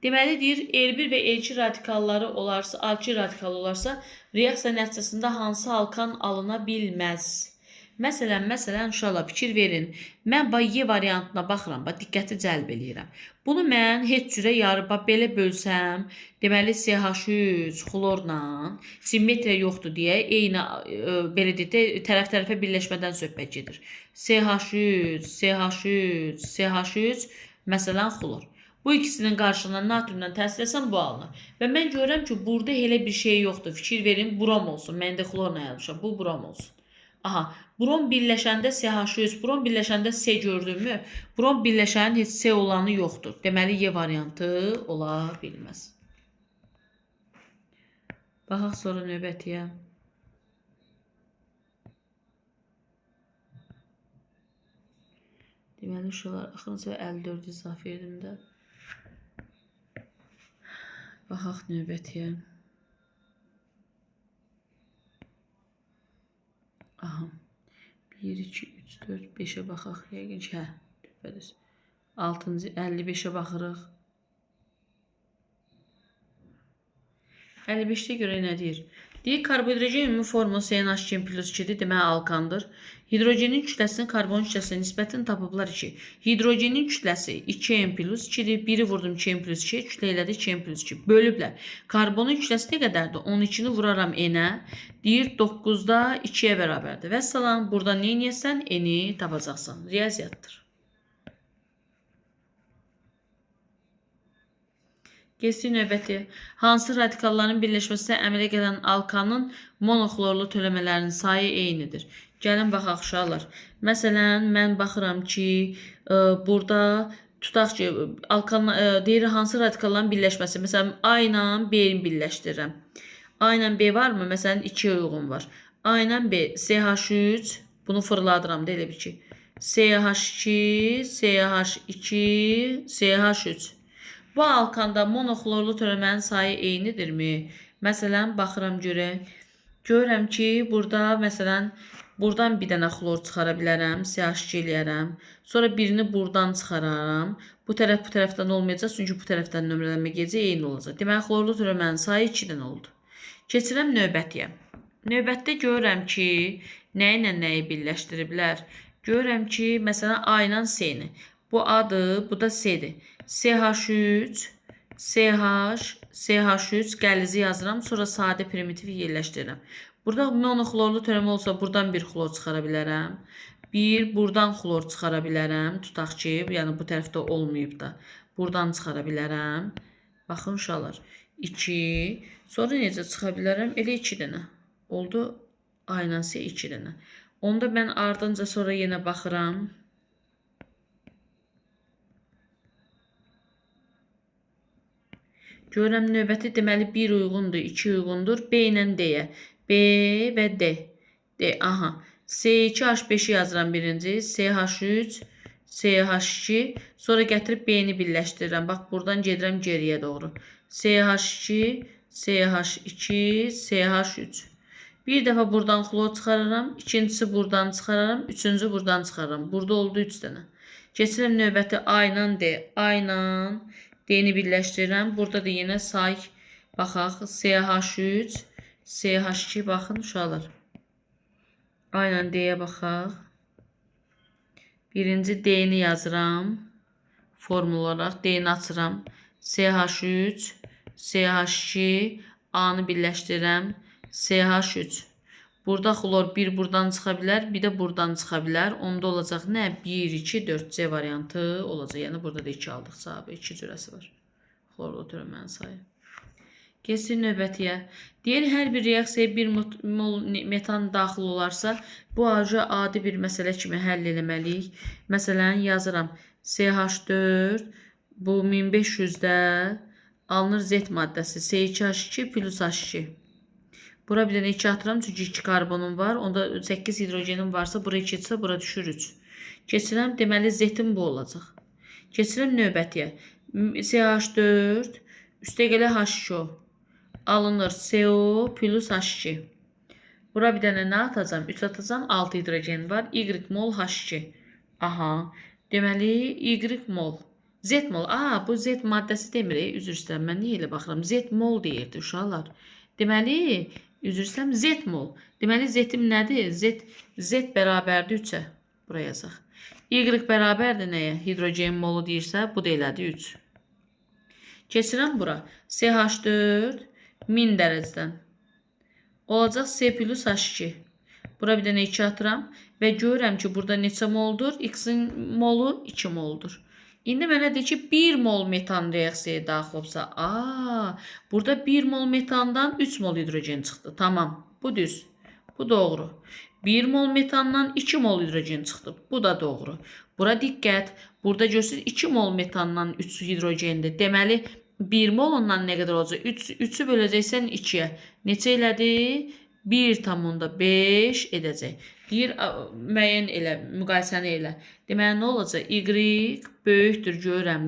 Deməli deyir, L1 və L2 radikalları olarsa, alkil radikal olarsa, reaksiya nəticəsində hansı alkan alına bilməz? Məsələn, uşaqlar fikir verin. Mən Y variantına baxıram, diqqəti cəlb eləyirəm. Bunu mən heç cürə yarı belə bölsəm, deməli CH3 xlorla simmetriya yoxdur deyə eyni belə deyək, tərəf-tərəfə birləşmədən söhbət gedir. CH3, CH3, CH3, məsələn xlor. Bu ikisinin qarşılığına natriumdan təsir etsəm bu alınır. Və mən görürəm ki, burada elə bir şey yoxdur. Fikir verin, brom olsun. Mən də xlorla yazmışam. Bu brom olsun. Aha, brom birləşəndə CH3, brom birləşəndə C gördünmü? Brom birləşənin heç C olanı yoxdur. Deməli, Y variantı ola bilməz. Baxaq sonra növbətiyə. Deməli, uşaqlar, axırıncı 54 izafə edim də. Baxaq növbətiyə. Aha. 1, 2, 3, 4, 5'e baxaq. Yəqin ki, düpədiz. 6-cı 55'e baxırıq. 55'də görə nə deyir? Deyir, karbohidrogen ümumi formu CnH2+2-dir, demək alkandır. Hidrogenin kütləsinin karbon kütləsinə nisbətini tapıblar 2. Hidrogenin kütləsi 2n+2-dir. 1'i vurdum 2n+2, kütlə elədi 2n+2. Bölüblər. Karbonun kütləsi nə qədərdir? 12'ni vuraram n-ə. Deyir, 9'da 2'yə bərabərdir. Və salam, burada nə edəsən? N-i tapacaqsan. Riyaziyyatdır. Keçdik növbəti. Hansı radikalların birləşməsinə əmələ gələn alkanın monoxlorlu töləmələrinin sayı eynidir? Gəlin baxaq uşaqlar. Məsələn, mən baxıram ki, burada tutaq ki, deyir hansı radikalların birləşməsi. Məsələn, A ilə B-ni birləşdirirəm. A ilə B varmı? Məsələn, 2 uyğun var. A ilə B, CH3, bunu fırladıram da elə bir ki. CH2, CH2, CH3. Bu alkanda monoxlorlu töləmənin sayı eynidirmi? Məsələn, baxıram görək. Görürəm ki, burada məsələn, buradan bir dənə xlor çıxara bilərəm, CH2 eləyərəm. Sonra birini buradan çıxararam. Bu tərəfdən olmayacaq, çünki bu tərəfdən nömrələnmə gecə eyni olacaq. Deməli, xlorlu töləmənin sayı 2 dənə oldu. Keçirəm növbətiyə. Növbətdə görürəm ki, nə ilə nəyi birləşdiriblər? Görürəm ki, məsələn, A ilə C-ni. Bu A-dır, bu da C-dir. CH3, CH, CH3 qəlizi yazıram, sonra sadə primitivi yerləşdirirəm. Burada monoxlorlu töləmə olsa, buradan bir xlor çıxara bilərəm. Buradan xlor çıxara bilərəm. Tutaq ki, yəni bu tərəfdə olmayıb da. Buradan çıxara bilərəm. Baxın uşaqlar. 2. Sonra necə çıxa bilərəm? Elə 2 dənə. Oldu. Aynen C 2 dənə. Onda mən ardınca sonra yenə baxıram. Görürəm növbəti deməli 1 uyğundur, 2 uyğundur. B ilə D-yə. B və D. D, aha. C2H5-i yazıram birinci. CH3, CH2. Sonra gətirib B-ni birləşdirirəm. Bax, buradan gedirəm geriyə doğru. CH2, CH2, CH3. Bir dəfə buradan xlor çıxararam. İkincisi buradan çıxararam. Üçüncü buradan çıxararam. Burada oldu 3 dənə. Keçirəm növbəti A ilə D. A ilə D-ni birləşdirirəm. Burada da yenə say baxaq. CH3, CH2 baxın uşaqlar. A ilə D-yə baxaq. Birinci D-ni yazıram. Formul olaraq D-ni açıram. CH3, CH2, A-nı birləşdirirəm. CH3. Burada xlor bir buradan çıxa bilər, bir də buradan çıxa bilər. Onda olacaq nə? 1, 2, 4 C variantı olacaq. Yəni burada da 2 aldıq cavabı. 2 cürəsi var. Xlorlu töləmənin sayı. Keçsin növbətiyə. Deyir, hər bir reaksiyaya 1 mol metan daxil olarsa, bu arıca adi bir məsələ kimi həll eləməliyik. Məsələn, yazıram. CH4, bu 1500-də alınır Z maddəsi. C2H2 plus H2. Bura bir dənə 2 atıram, çünki 2 karbonum var. Onda 8 hidrogenim varsa, bura 2 etsə, bura düşür 3. Keçirəm, deməli Z-im bu olacaq. Keçirəm növbətiyə. CH4, üstə gələ H2O. Alınır CO plus H2. Bura bir dənə nə atacam? 3 atacam, 6 hidrogen var. Y mol H2. Aha, deməli Y mol. Z mol. Bu Z maddəsi demir. Üzr istəyirəm, mən niyə elə baxıram? Z mol deyirdi uşaqlar. Deməli, Üzr istəyirəm, Z mol. Deməli Z-im nədir? Z bərabərdir 3-ə. Buraya yazaq. Y bərabərdir nəyə? Hidrogen molu deyirsə, bu da elədi 3. Keçirəm bura. CH4 1000 dərəcədən. Olacaq C plus H2. Bura bir dənə 2 atıram və görürəm ki, burada neçə moldur? X-in molu 2 moldur. İndi mənə deyir ki, 1 mol metan reaksiyaya daxil olsa, burada 1 mol metandan 3 mol hidrogen çıxdı. Tamam, bu düz. Bu doğru. 1 mol metandan 2 mol hidrogen çıxdı. Bu da doğru. Bura diqqət. Burada görsün 2 mol metandan 3 hidrogendir. Deməli, 1 molundan nə qədər olacaq? 3'ü böləcəksən 2'yə. Neçə elədi? 1,5 edəcək. Deyir, müəyyən elə, müqayisəni elə. Deməli, nə olacaq? Y böyükdür, görürəm,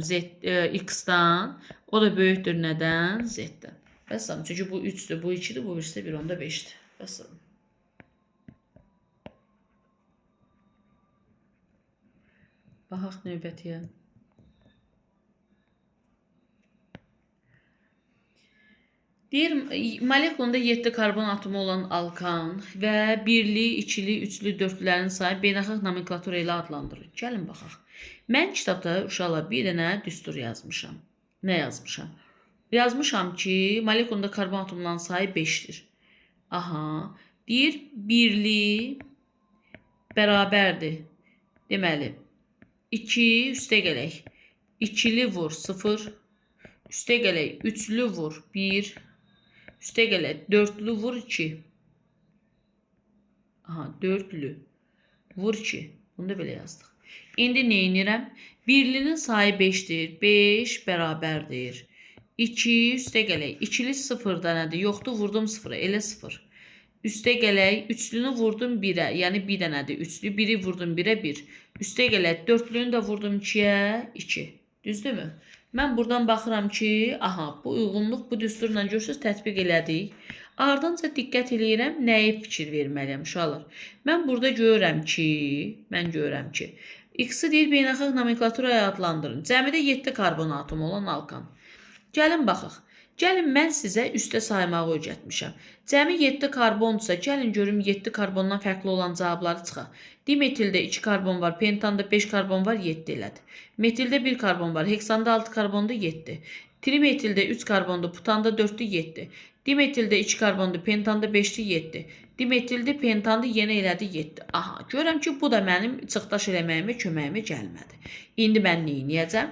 X-dan. O da böyükdür nədən? Z-dən. Bəsəm, çünki bu 3'dür, bu 2'dir, bu birisi 1, onda 5'dir. Bəsəm. Baxaq növbətiyə. Deyir, molekulunda 7 karbon atomu olan alkan və birli, ikili, üçlü, dörtlülərin sayı beynəlxalq nomenklatura ilə adlandırılır. Gəlin baxaq. Mən kitabda uşaqlar bir dənə düstur yazmışam. Nə yazmışam? Yazmışam ki, molekulunda karbon atomunun sayı 5'dir. Aha. Deyir, birli bərabərdir. Deməli, 2 üstə gələk. İkili vur 0. Üstə gələk. Üçlü vur 1. Üstə gələk. Dörtlü vur 2. Aha, dörtlü vur 2. Bunu da belə yazdıq. İndi nə edirəm? Birlinin sayı 5'dir. 5 bərabərdir. 2 üstə gələk. İkili 0'da nədir? Yoxdur, vurdum 0'a. Elə 0. Üstə gələk. Üçlünü vurdum 1'ə. Yəni 1 dənədir. Üçlü 1'i vurdum 1'ə 1. Üstə gələk. Dörtlünü də vurdum 2'ə 2. Düzdürmü? Mən buradan baxıram ki, aha, bu uyğunluq bu düsturla görürsünüz, tətbiq elədik. Ardınca diqqət eləyirəm, nəyə fikir verməliyəm uşaqlar. Mən burada görürəm ki, X-i deyir beynəlxalq nomenklaturaya adlandırın. Cəmidə 7 karbon atomu olan alkan. Gəlin baxaq. Gəlin mən sizə üstə saymağı öyrətmişəm. Cəmi 7 karbondursa, gəlin görüm 7 karbondan fərqli olan cavabları çıxaq. Dimetildə 2 karbon var, pentanda 5 karbon var, 7 elədi. Metildə 1 karbon var, heksanda 6 karbonda 7. Trimetildə 3 karbonda, putanda 4'dü 7. Dimetildə 2 karbonda, pentanda 5'di 7. Dimetildə pentanda yenə elədi 7. Aha, görürəm ki, bu da mənim çıxdaş eləməyimə, köməyimə gəlmədi. İndi mən nə edəcəm?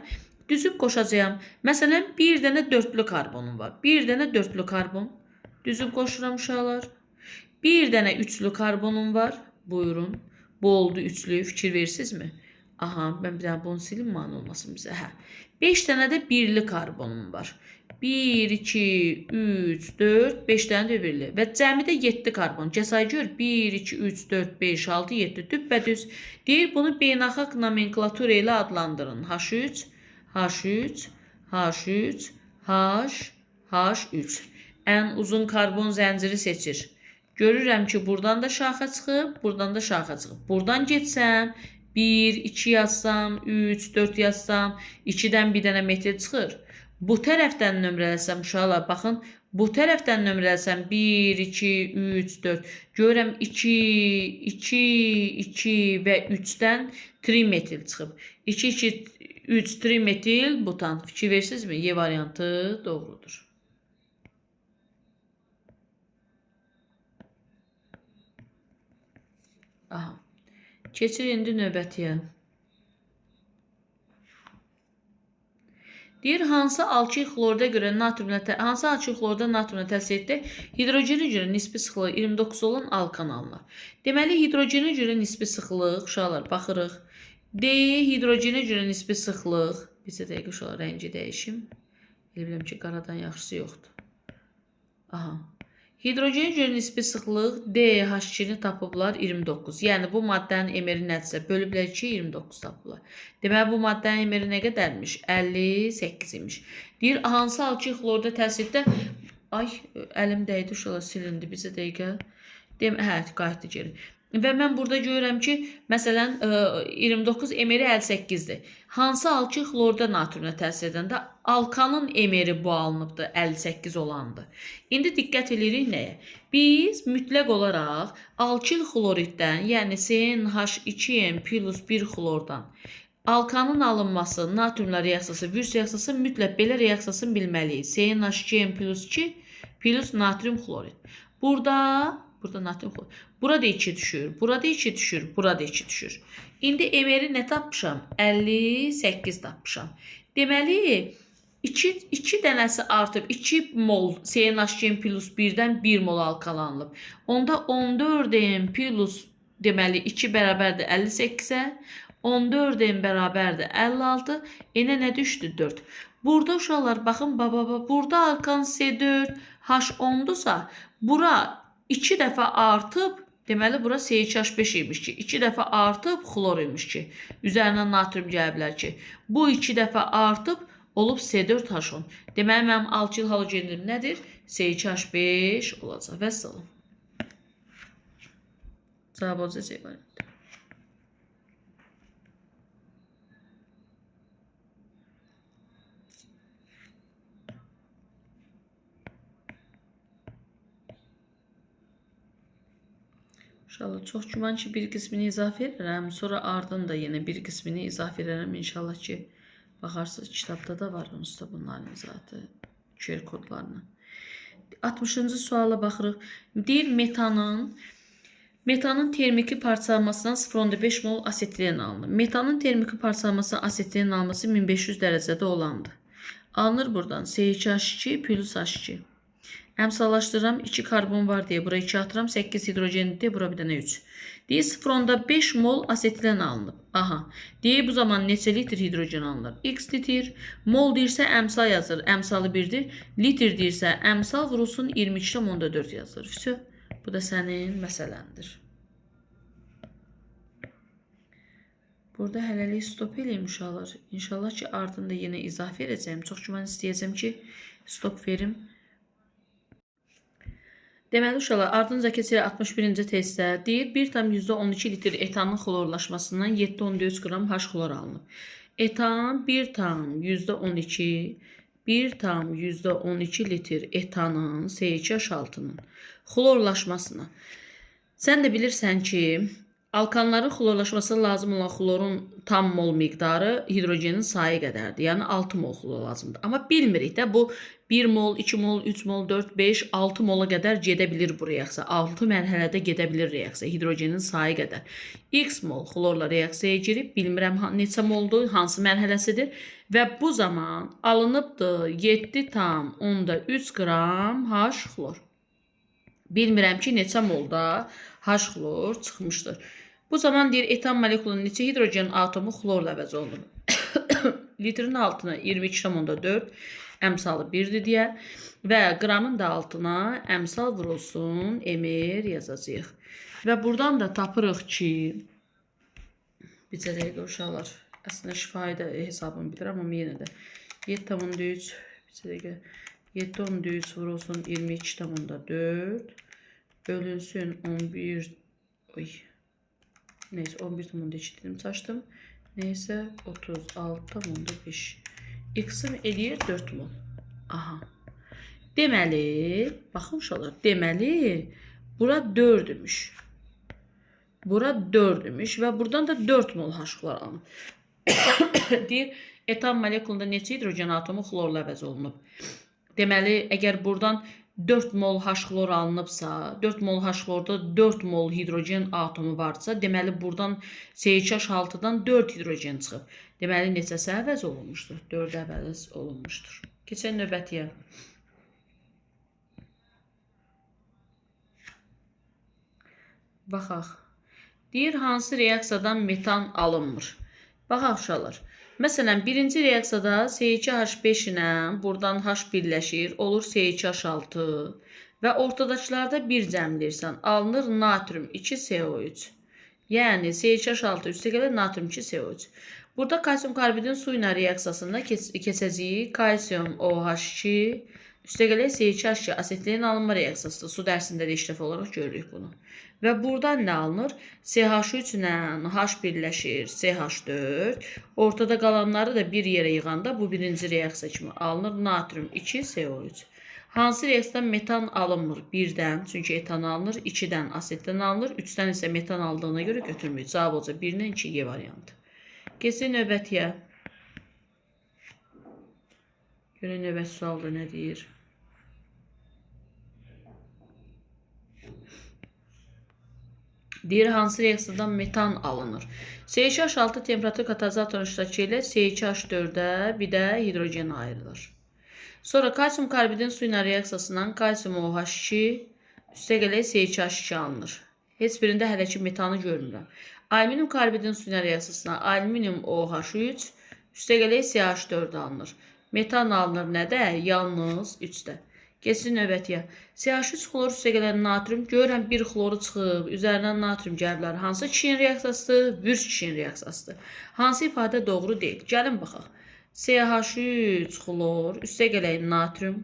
Düzüb qoşacağım. Məsələn, bir dənə dörtlü karbonum var. Bir dənə dörtlü karbon. Düzüb qoşuram uşaqlar. Bir dənə üçlü karbonum var. Buyurun. Bu oldu üçlü. Fikir verirsinizmi? Aha, mən bir dənə bunu silim, mani olmasın bizə. Hə. 5 dənə də birli karbonum var. 1, 2, 3, 4, 5 dənə də birli. Və cəmidə 7 karbon. Cəsay gör. 1, 2, 3, 4, 5, 6, 7. Düppədüz. Deyir, bunu beynəlxalq nomenklatura ilə adlandırın. H3, H3, H3, H, H3. Ən uzun karbon zənciri seçir. Görürəm ki, buradan da şaxa çıxıb, buradan da şaxa çıxıb. Buradan getsəm, 1, 2 yazsam, 3, 4 yazsam, 2-dən bir dənə metil çıxır. Bu tərəfdən nömrələsəm, uşaqlar, baxın, bu tərəfdən nömrələsəm, 1, 2, 3, 4. Görürəm 2, 2, 2 və 3-dən trimetil çıxıb. 2, 2, 3 trimetil butan. Fikir versiniz mi? Y variantı doğrudur. Aha. Keçir indi növbətiyə. Deyir, hansı alkil xlorda görə natriumla təsirdə hidrogenə görə nisbi sıxlığı 29 olan alkan alınır. Deməli, hidrogenə görə nisbi sıxlıq, uşaqlar, baxırıq. D, hidrogenə görə nisbi sıxlıq. Bizə dəqiq uşaqlar, rəngi dəyişim. Elə biləm ki, qaradan yaxşısı yoxdur. Aha. Hidrogenə görə nisbi sıxlıq DH2-ni tapıblar 29. Yəni, bu maddənin emeri nədirsə, bölüblər 2, 29 tapıblar. Deməli, bu maddənin emeri nə qədərmiş? 58 imiş. Deyir, hansı alkil xlorda təsirdə... Ay, əlim dəydi, uşaqlar, silindi bizə dəqiqə. Hə, qayıtdı geri. Və mən burada görürəm ki, məsələn, 29 emeri 58-dir. Hansı alkil xlorda natriumla təsir edəndə alkanın emeri bu alınıbdır, 58 olandır. İndi diqqət edirik nəyə? Biz mütləq olaraq alkil xloriddən, yəni CnH2n plus 1 xlordan alkanın alınması, natriumla reaksiyası, vürs reaksiyası mütləq belə reaksiyasını bilməliyik. CnH2n plus 2 plus natrium xlorid. Burada natrium xlorid. Burada 2 düşür, burada 2 düşür, burada 2 düşür. İndi emeri nə tapmışam? 58 tapmışam. Deməli, 2 dənəsi artıb 2 mol CnH2n plus 1-dən 1 mol alkalanılıb. Onda 14n plus deməli 2 bərabərdir 58-ə. 14n bərabərdir 56. Enə nə düşdü? 4. Burada uşaqlar baxın, burada alkan C4 H10-dursa, bura 2 dəfə artıb, deməli bura CH5 imiş ki, 2 dəfə artıb xlor imiş ki, üzərinə natrium gələ bilər ki, bu 2 dəfə artıb olub C4H10. Deməli mənim alkil halogenim nədir? CH5 olacaq. Vəssalam. Cavab olacaq C variantı. İnşallah çox güman ki bir qismini izafə edərəm. Sonra ardın da yenə bir qismini izafə edərəm. İnşallah ki baxarsınız kitabda da var onsuz da bunların izahatı QR kodlarına. 60-cı suala baxırıq. Deyir metanın termiki parçalanmasından 0,5 mol asetilen alınır. Metanın termiki parçalanmasından asetilen alması 1500 dərəcədə olandır. Alınır buradan CH2 plus H2. Əmsallaşdırıram, 2 karbon var deyə bura 2 atıram, 8 hidrogen deyə bura bir dənə 3. Deyir 0,5 mol asetilen alınıb. Aha. Deyir bu zaman neçə litr hidrogen alınır? X litr. Mol deyirsə əmsal yazır, əmsalı 1-dir. Litr deyirsə əmsal vurulsun 22,4 yazılır. Vəsə, bu da sənin məsələndir. Burada hələlik stop eləyim uşaqlar. İnşallah ki ardında yenə izafə edəcəyim. Çox güman istəyəcəm ki stop verim. Deməli uşaqlar, ardınca keçir 61-ci testdə. Deyir 1,12 litr etanın xlorlaşmasından 7,3 qram H xlor alınıb. Etan 1,12 litr etanın CH6-nın xlorlaşmasına. Sən də bilirsən ki, alkanların xlorlaşması lazım olan xlorun tam mol miqdarı hidrogenin sayı qədərdir. Yəni 6 mol xlor lazımdır. Amma bilmirik də bu 1 mol, 2 mol, 3 mol, 4, 5, 6 mola qədər gedə bilir bu reaksiya. 6 mərhələdə gedə bilir reaksiya hidrogenin sayı qədər. X mol xlorla reaksiyaya girib, bilmirəm neçə moldur, hansı mərhələsidir və bu zaman alınıbdır 7,3 qram H xlor. Bilmirəm ki neçə molda H xlor çıxmışdır. Bu zaman deyir etan molekulunun neçə hidrogen atomu xlorla əvəz olunub. Litrin altına 22,4 əmsalı 1-dir deyə və qramın da altına əmsal vurulsun emir yazacağıq. Və buradan da tapırıq ki, bircə dəqiqə uşaqlar, əslində şifahi də hesabını bilirəm, amma yenə də 7,3 bircə dəqiqə 7,3 vurulsun 22,4 bölünsün 11 neyse 11,2 dedim çaşdım. Neyse 36,5 X-im eləyir 4 mol. Aha. Deməli, baxın uşaqlar, deməli bura 4-ümüş. Bura 4-ümüş və buradan da 4 mol H xlor alınıb. Deyir, etan molekulunda neçə hidrogen atomu xlorla əvəz olunub. Deməli, əgər buradan 4 mol H xlor alınıbsa, 4 mol H xlorda 4 mol hidrogen atomu varsa, deməli buradan CH6-dan 4 hidrogen çıxıb. Deməli neçəsi əvəz olunmuşdur? 4 əvəz olunmuşdur. Keçən növbətiyə. Baxaq. Deyir hansı reaksiyadan metan alınmır? Baxaq uşaqlar. Məsələn, birinci reaksiyada CH5 ilə buradan H birləşir, olur CH6 və ortadakılarda 1 cəmləyirsən, alınır natrium 2CO3. Yəni CH6 üstə gəlir natrium 2CO3. Burada kalsium karbidin su ilə reaksiyasında keçəcəyik kalsium OH2 Üstəgələk CH2 asetilin alınma reaksiyasıdır. Su dərsində də ilk dəfə olaraq görürük bunu. Və buradan nə alınır? CH3 ilə H birləşir, CH4. Ortada qalanları da bir yerə yığanda bu birinci reaksiya kimi alınır. Natrium 2, CO3. Hansı reaksiyadan metan alınmır? 1-dən, çünki etan alınır. 2-dən asetdən alınır. 3-dən isə metan aldığına görə götürməyik. Cavab olacaq 1-dən 2 variantı. Keçin növbətiyə. Görək növbəti sualda nə deyir? Deyir, hansı reaksiyadan metan alınır? CH6 temperatur katalizatorun iştirakı ilə CH4-ə bir də hidrogen ayrılır. Sonra kalsium karbidin su ilə reaksiyasından kalsium OH2 üstəgələk CH2 alınır. Heç birində hələ ki metanı görmürəm. Alüminium karbidin su ilə reaksiyasından alüminium OH3 üstəgələk CH4 alınır. Metan alınır nədə? Yalnız 3-də. Keçsin növbətiyə. CH3 xlor üstəgələn natrium. Görürəm bir xloru çıxıb, üzərindən natrium gəliblər. Hansı kişinin reaksiyasıdır? Vürs kişinin reaksiyasıdır. Hansı ifadə doğru deyil? Gəlin baxaq. CH3 xlor üstəgələk natrium.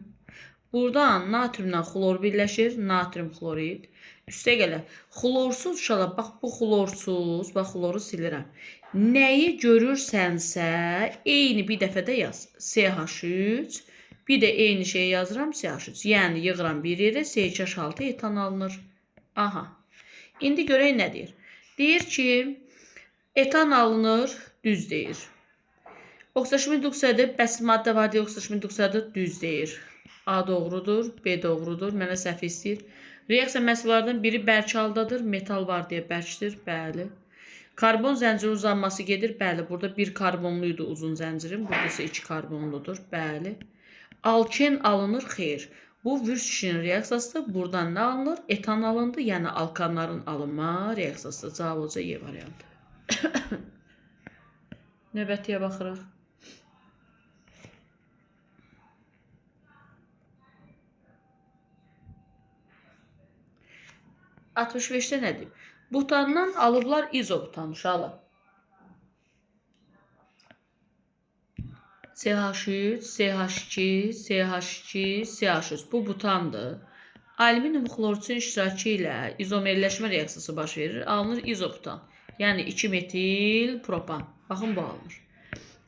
Buradan natriumla xlor birləşir. Natrium xlorid. Üstəgələk xlorsuz uşaqlar. Bax bu xlorsuz. Bax xloru silirəm. Nəyi görürsənsə eyni bir dəfə də yaz. CH3. Bir də eyni şeyi yazıram CH3. Yəni yığıram bir yerə CH6 etan alınır. Aha. İndi görək nə deyir? Deyir ki etan alınır, düz deyir. Oksidaşım induksiyadır, bəs maddə var deyə oksidaşım induksiyadır, düz deyir. A doğrudur, B doğrudur. Mənə səhv istəyir. Reaksiya məhsullardan biri bərk haldadır, metal var deyə bərkdir. Bəli. Karbon zənciri uzanması gedir. Bəli, burada bir karbonluydu uzun zəncirim. Burada isə 2 karbonludur. Bəli. Alken alınır, xeyr. Bu vürs kişinin reaksiyasıdır. Buradan nə alınır? Etan alındı, yəni alkanların alınma reaksiyasıdır. Cavab olacaq Y variantı. Növbətiyə baxırıq. (65-də nə deyib? Butandan alıblar izobutan uşaqlar. CH3, CH2, CH2, CH3. Bu butandır. Alüminium xlorçun iştirakı ilə izomerləşmə reaksiyası baş verir. Alınır izobutan. Yəni 2 metil propan. Baxın bu alınır.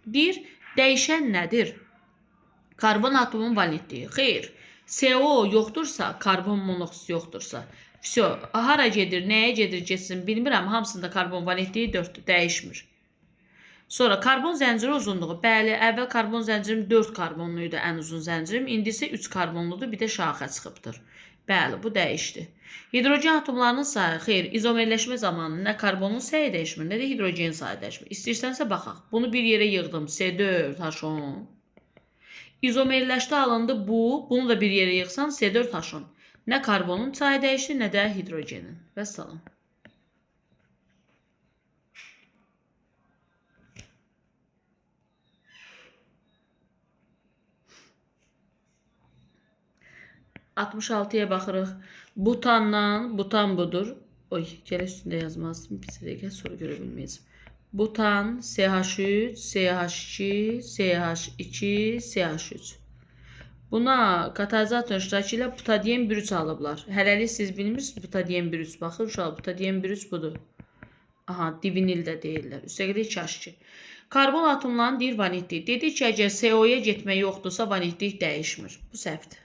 Bir, dəyişən nədir? Karbon atomunun valentliyi. Xeyr. CO yoxdursa, karbon monoksit yoxdursa. Vəsə, hara gedir, nəyə gedir, getsin bilmirəm. Hamısında karbon valentliyi 4-dür, dəyişmir. Sonra karbon zənciri uzunluğu. Bəli, əvvəl karbon zəncirim 4 karbonluydu ən uzun zəncirim. İndi isə 3 karbonludur, bir də şaxə çıxıbdır. Bəli, bu dəyişdi. Hidrogen atomlarının sayı, xeyr, izomerləşmə zamanı nə karbonun sayı dəyişmir, nə də hidrogenin sayı dəyişmir. İstəyirsənsə baxaq. Bunu bir yerə yığdım. C4H10. İzomerləşdə alındı bu. Bunu da bir yerə yığsan C4H10. Nə karbonun sayı dəyişdi, nə də hidrogenin. Vəssalam. (66-ya baxırıq. Butandan, butan budur. Oy, gələ üstündə yazmazdım. Bir dəqiqə sonra görə bilməyəcəm. Butan, CH3, CH2, CH2, CH3. Buna katalizator iştirakı ilə butadiyen 1-3 alıblar. Hələlik siz bilmirsiniz butadiyen 1-3. Baxın uşaq, butadiyen 1-3 budur. Aha, divinil də deyirlər. Üstəgələ 2H2. Karbon atomlarının deyir valentliyi. Dedik ki, əgər CO-ya getmək yoxdursa valentlik dəyişmir. Bu səhvdir.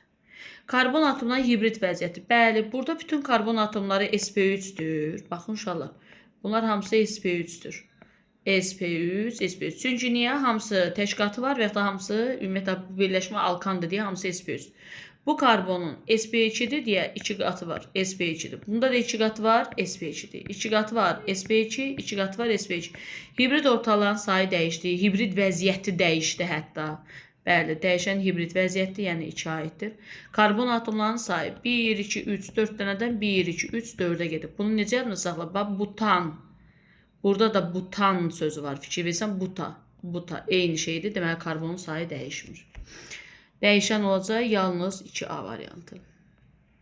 Karbon atomları hibrid vəziyyəti. Bəli, burada bütün karbon atomları sp3-dür. Baxın uşaqlar. Bunlar hamısı sp3-dür. sp3, sp3. Çünki niyə? Hamısı təşkilatı var və ya da hamısı ümumiyyətlə birləşmə alkandır deyə hamısı sp3. Bu karbonun sp2-dir deyə 2 qatı var. sp2-dir. Bunda da 2 qatı var, sp2-dir. 2 qatı var, sp2, 2 qatı var, sp2. Hibrid ortaların sayı dəyişdi. Hibrid vəziyyəti dəyişdi hətta. Bəli, dəyişən hibrid vəziyyətdir, yəni 2 aiddir. Karbon atomlarının sayı 1, 2, 3, 4 dənədən 1, 2, 3, 4-ə gedib. Bunu necə yadınızda saxla? Bax, butan. Burada da butan sözü var. Fikir versən, buta. Buta eyni şeydir. Deməli, karbonun sayı dəyişmir. Dəyişən olacaq yalnız 2A variantı.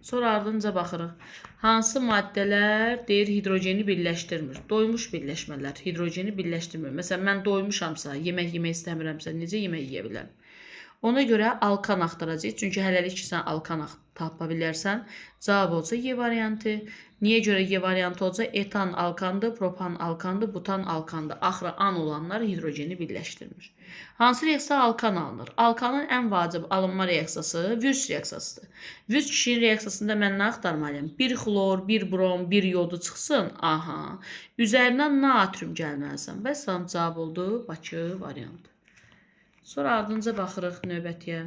Sonra ardınca baxırıq. Hansı maddələr deyir hidrogeni birləşdirmir? Doymuş birləşmələr hidrogeni birləşdirmir. Məsələn, mən doymuşamsa, yemək yemək istəmirəmsə, necə yemək yeyə bilərəm? Ona görə alkan axtaracağıq. Çünki hələlik ki, sən alkan tapa bilərsən. Cavab olsa Y variantı. Niyə görə Y variantı olsa? Etan alkandır, propan alkandır, butan alkandır. Axırı an olanlar hidrogeni birləşdirmir. Hansı reaksiya alkan alınır? Alkanın ən vacib alınma reaksiyası Würz reaksiyasıdır. Würz kişinin reaksiyasında mən nə axtarmalıyım? 1 xlor, 1 brom, 1 yodu çıxsın. Aha. Üzərindən natrium gəlməlisən. Və sam cavab oldu Bakı variantı. Sonra ardınca baxırıq növbətiyə.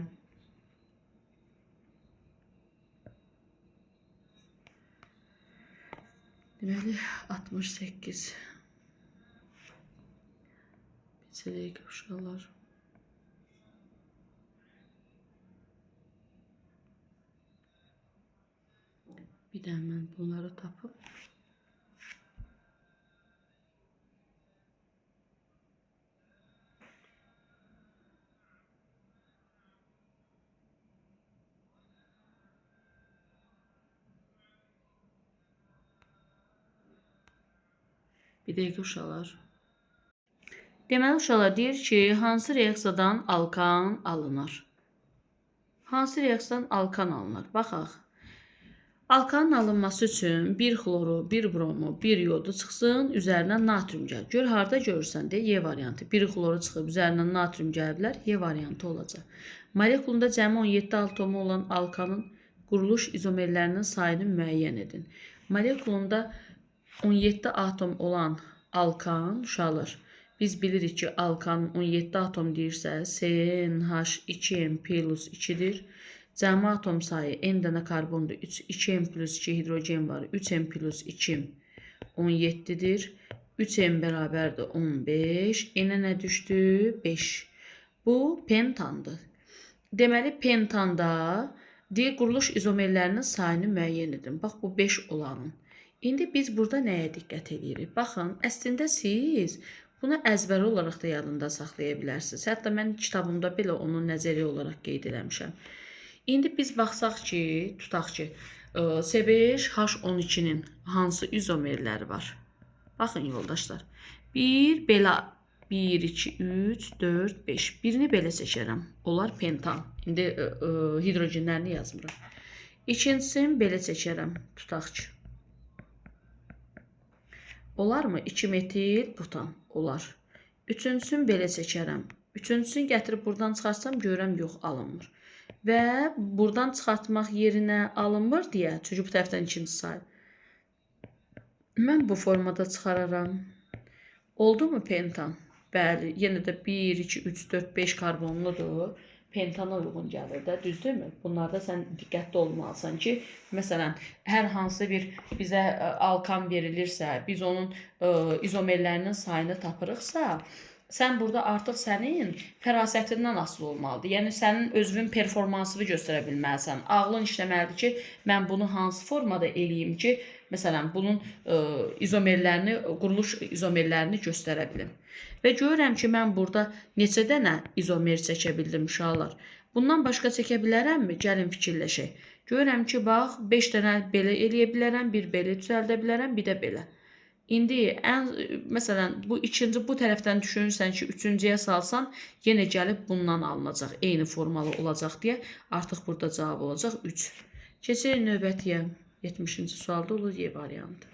Deməli 68. Biçələyik uşaqlar. Bir də mən bunları tapıb. Bir dəqiqə uşaqlar. Deməli uşaqlar deyir ki, hansı reaksiyadan alkan alınır? Hansı reaksiyadan alkan alınır? Baxaq. Alkanın alınması üçün 1 xloru, 1 bromu, 1 yodu çıxsın, üzərindən natrium gəlir. Gör, harada görürsən deyə Y variantı. 1 xloru çıxıb, üzərindən natrium gəliblər, Y variantı olacaq. Molekulunda cəmi 17 atomu olan alkanın quruluş izomerlərinin sayını müəyyən edin. Molekulunda 17 atom olan alkan uşaqlar. Biz bilirik ki, alkanın 17 atom deyirsə, CnH2n plus 2-dir. Cəmi atom sayı n dənə karbondur, 2n plus 2 hidrogen var, 3n plus 2 17-dir. 3n bərabərdir 15. N-ə nə düşdü? 5. Bu pentandır. Deməli, pentanda deyir, quruluş izomerlərinin sayını müəyyən edin. Bax, bu 5 olanın. İndi biz burada nəyə diqqət edirik? Baxın, əslində siz bunu əzbəri olaraq da yadında saxlaya bilərsiniz. Hətta mən kitabımda belə onu nəzəri olaraq qeyd eləmişəm. İndi biz baxsaq ki, tutaq ki, C5H12-nin hansı izomerləri var? Baxın yoldaşlar. Bir belə 1, 2, 3, 4, 5. Birini belə seçərəm. Onlar pentan. İndi hidrogenlərini yazmıram. İkincisini belə seçərəm. Tutaq ki. Olar mı? 2 metil butan. Olar. Üçüncüsünü belə seçərəm. Üçüncüsünü gətirib buradan çıxarsam görürəm yox, alınmır. Və buradan çıxartmaq yerinə alınmır deyə, çünki bu tərəfdən ikinci sayı. Mən bu formada çıxararam. Oldu mu pentan? Bəli, yenə də 1, 2, 3, 4, 5 karbonludur. Pentana uyğun gəlir də, düzdürmü? Bunlarda sən diqqətli olmalısan ki, məsələn, hər hansı bir bizə alkan verilirsə, biz onun izomerlərinin sayını tapırıqsa, sən burada artıq sənin fərasətindən asılı olmalıdır. Yəni, sənin özünün performansını göstərə bilməlisən. Ağlın işləməlidir ki, mən bunu hansı formada eləyim ki, məsələn, bunun izomerlərini, quruluş izomerlərini göstərə bilim. Və görürəm ki, mən burada neçə dənə izomer çəkə bildim uşaqlar. Bundan başqa çəkə bilərəmmi? Gəlin fikirləşək. Görürəm ki, bax, 5 dənə belə eləyə bilərəm, bir belə düzəldə bilərəm, bir də belə. İndi, məsələn, bu ikinci, bu tərəfdən düşünürsən ki, üçüncüyə salsan, yenə gəlib bundan alınacaq, eyni formalı olacaq deyə, artıq burada cavab olacaq 3. Keçək növbətiyə, 70-ci sualda olur Y variantı.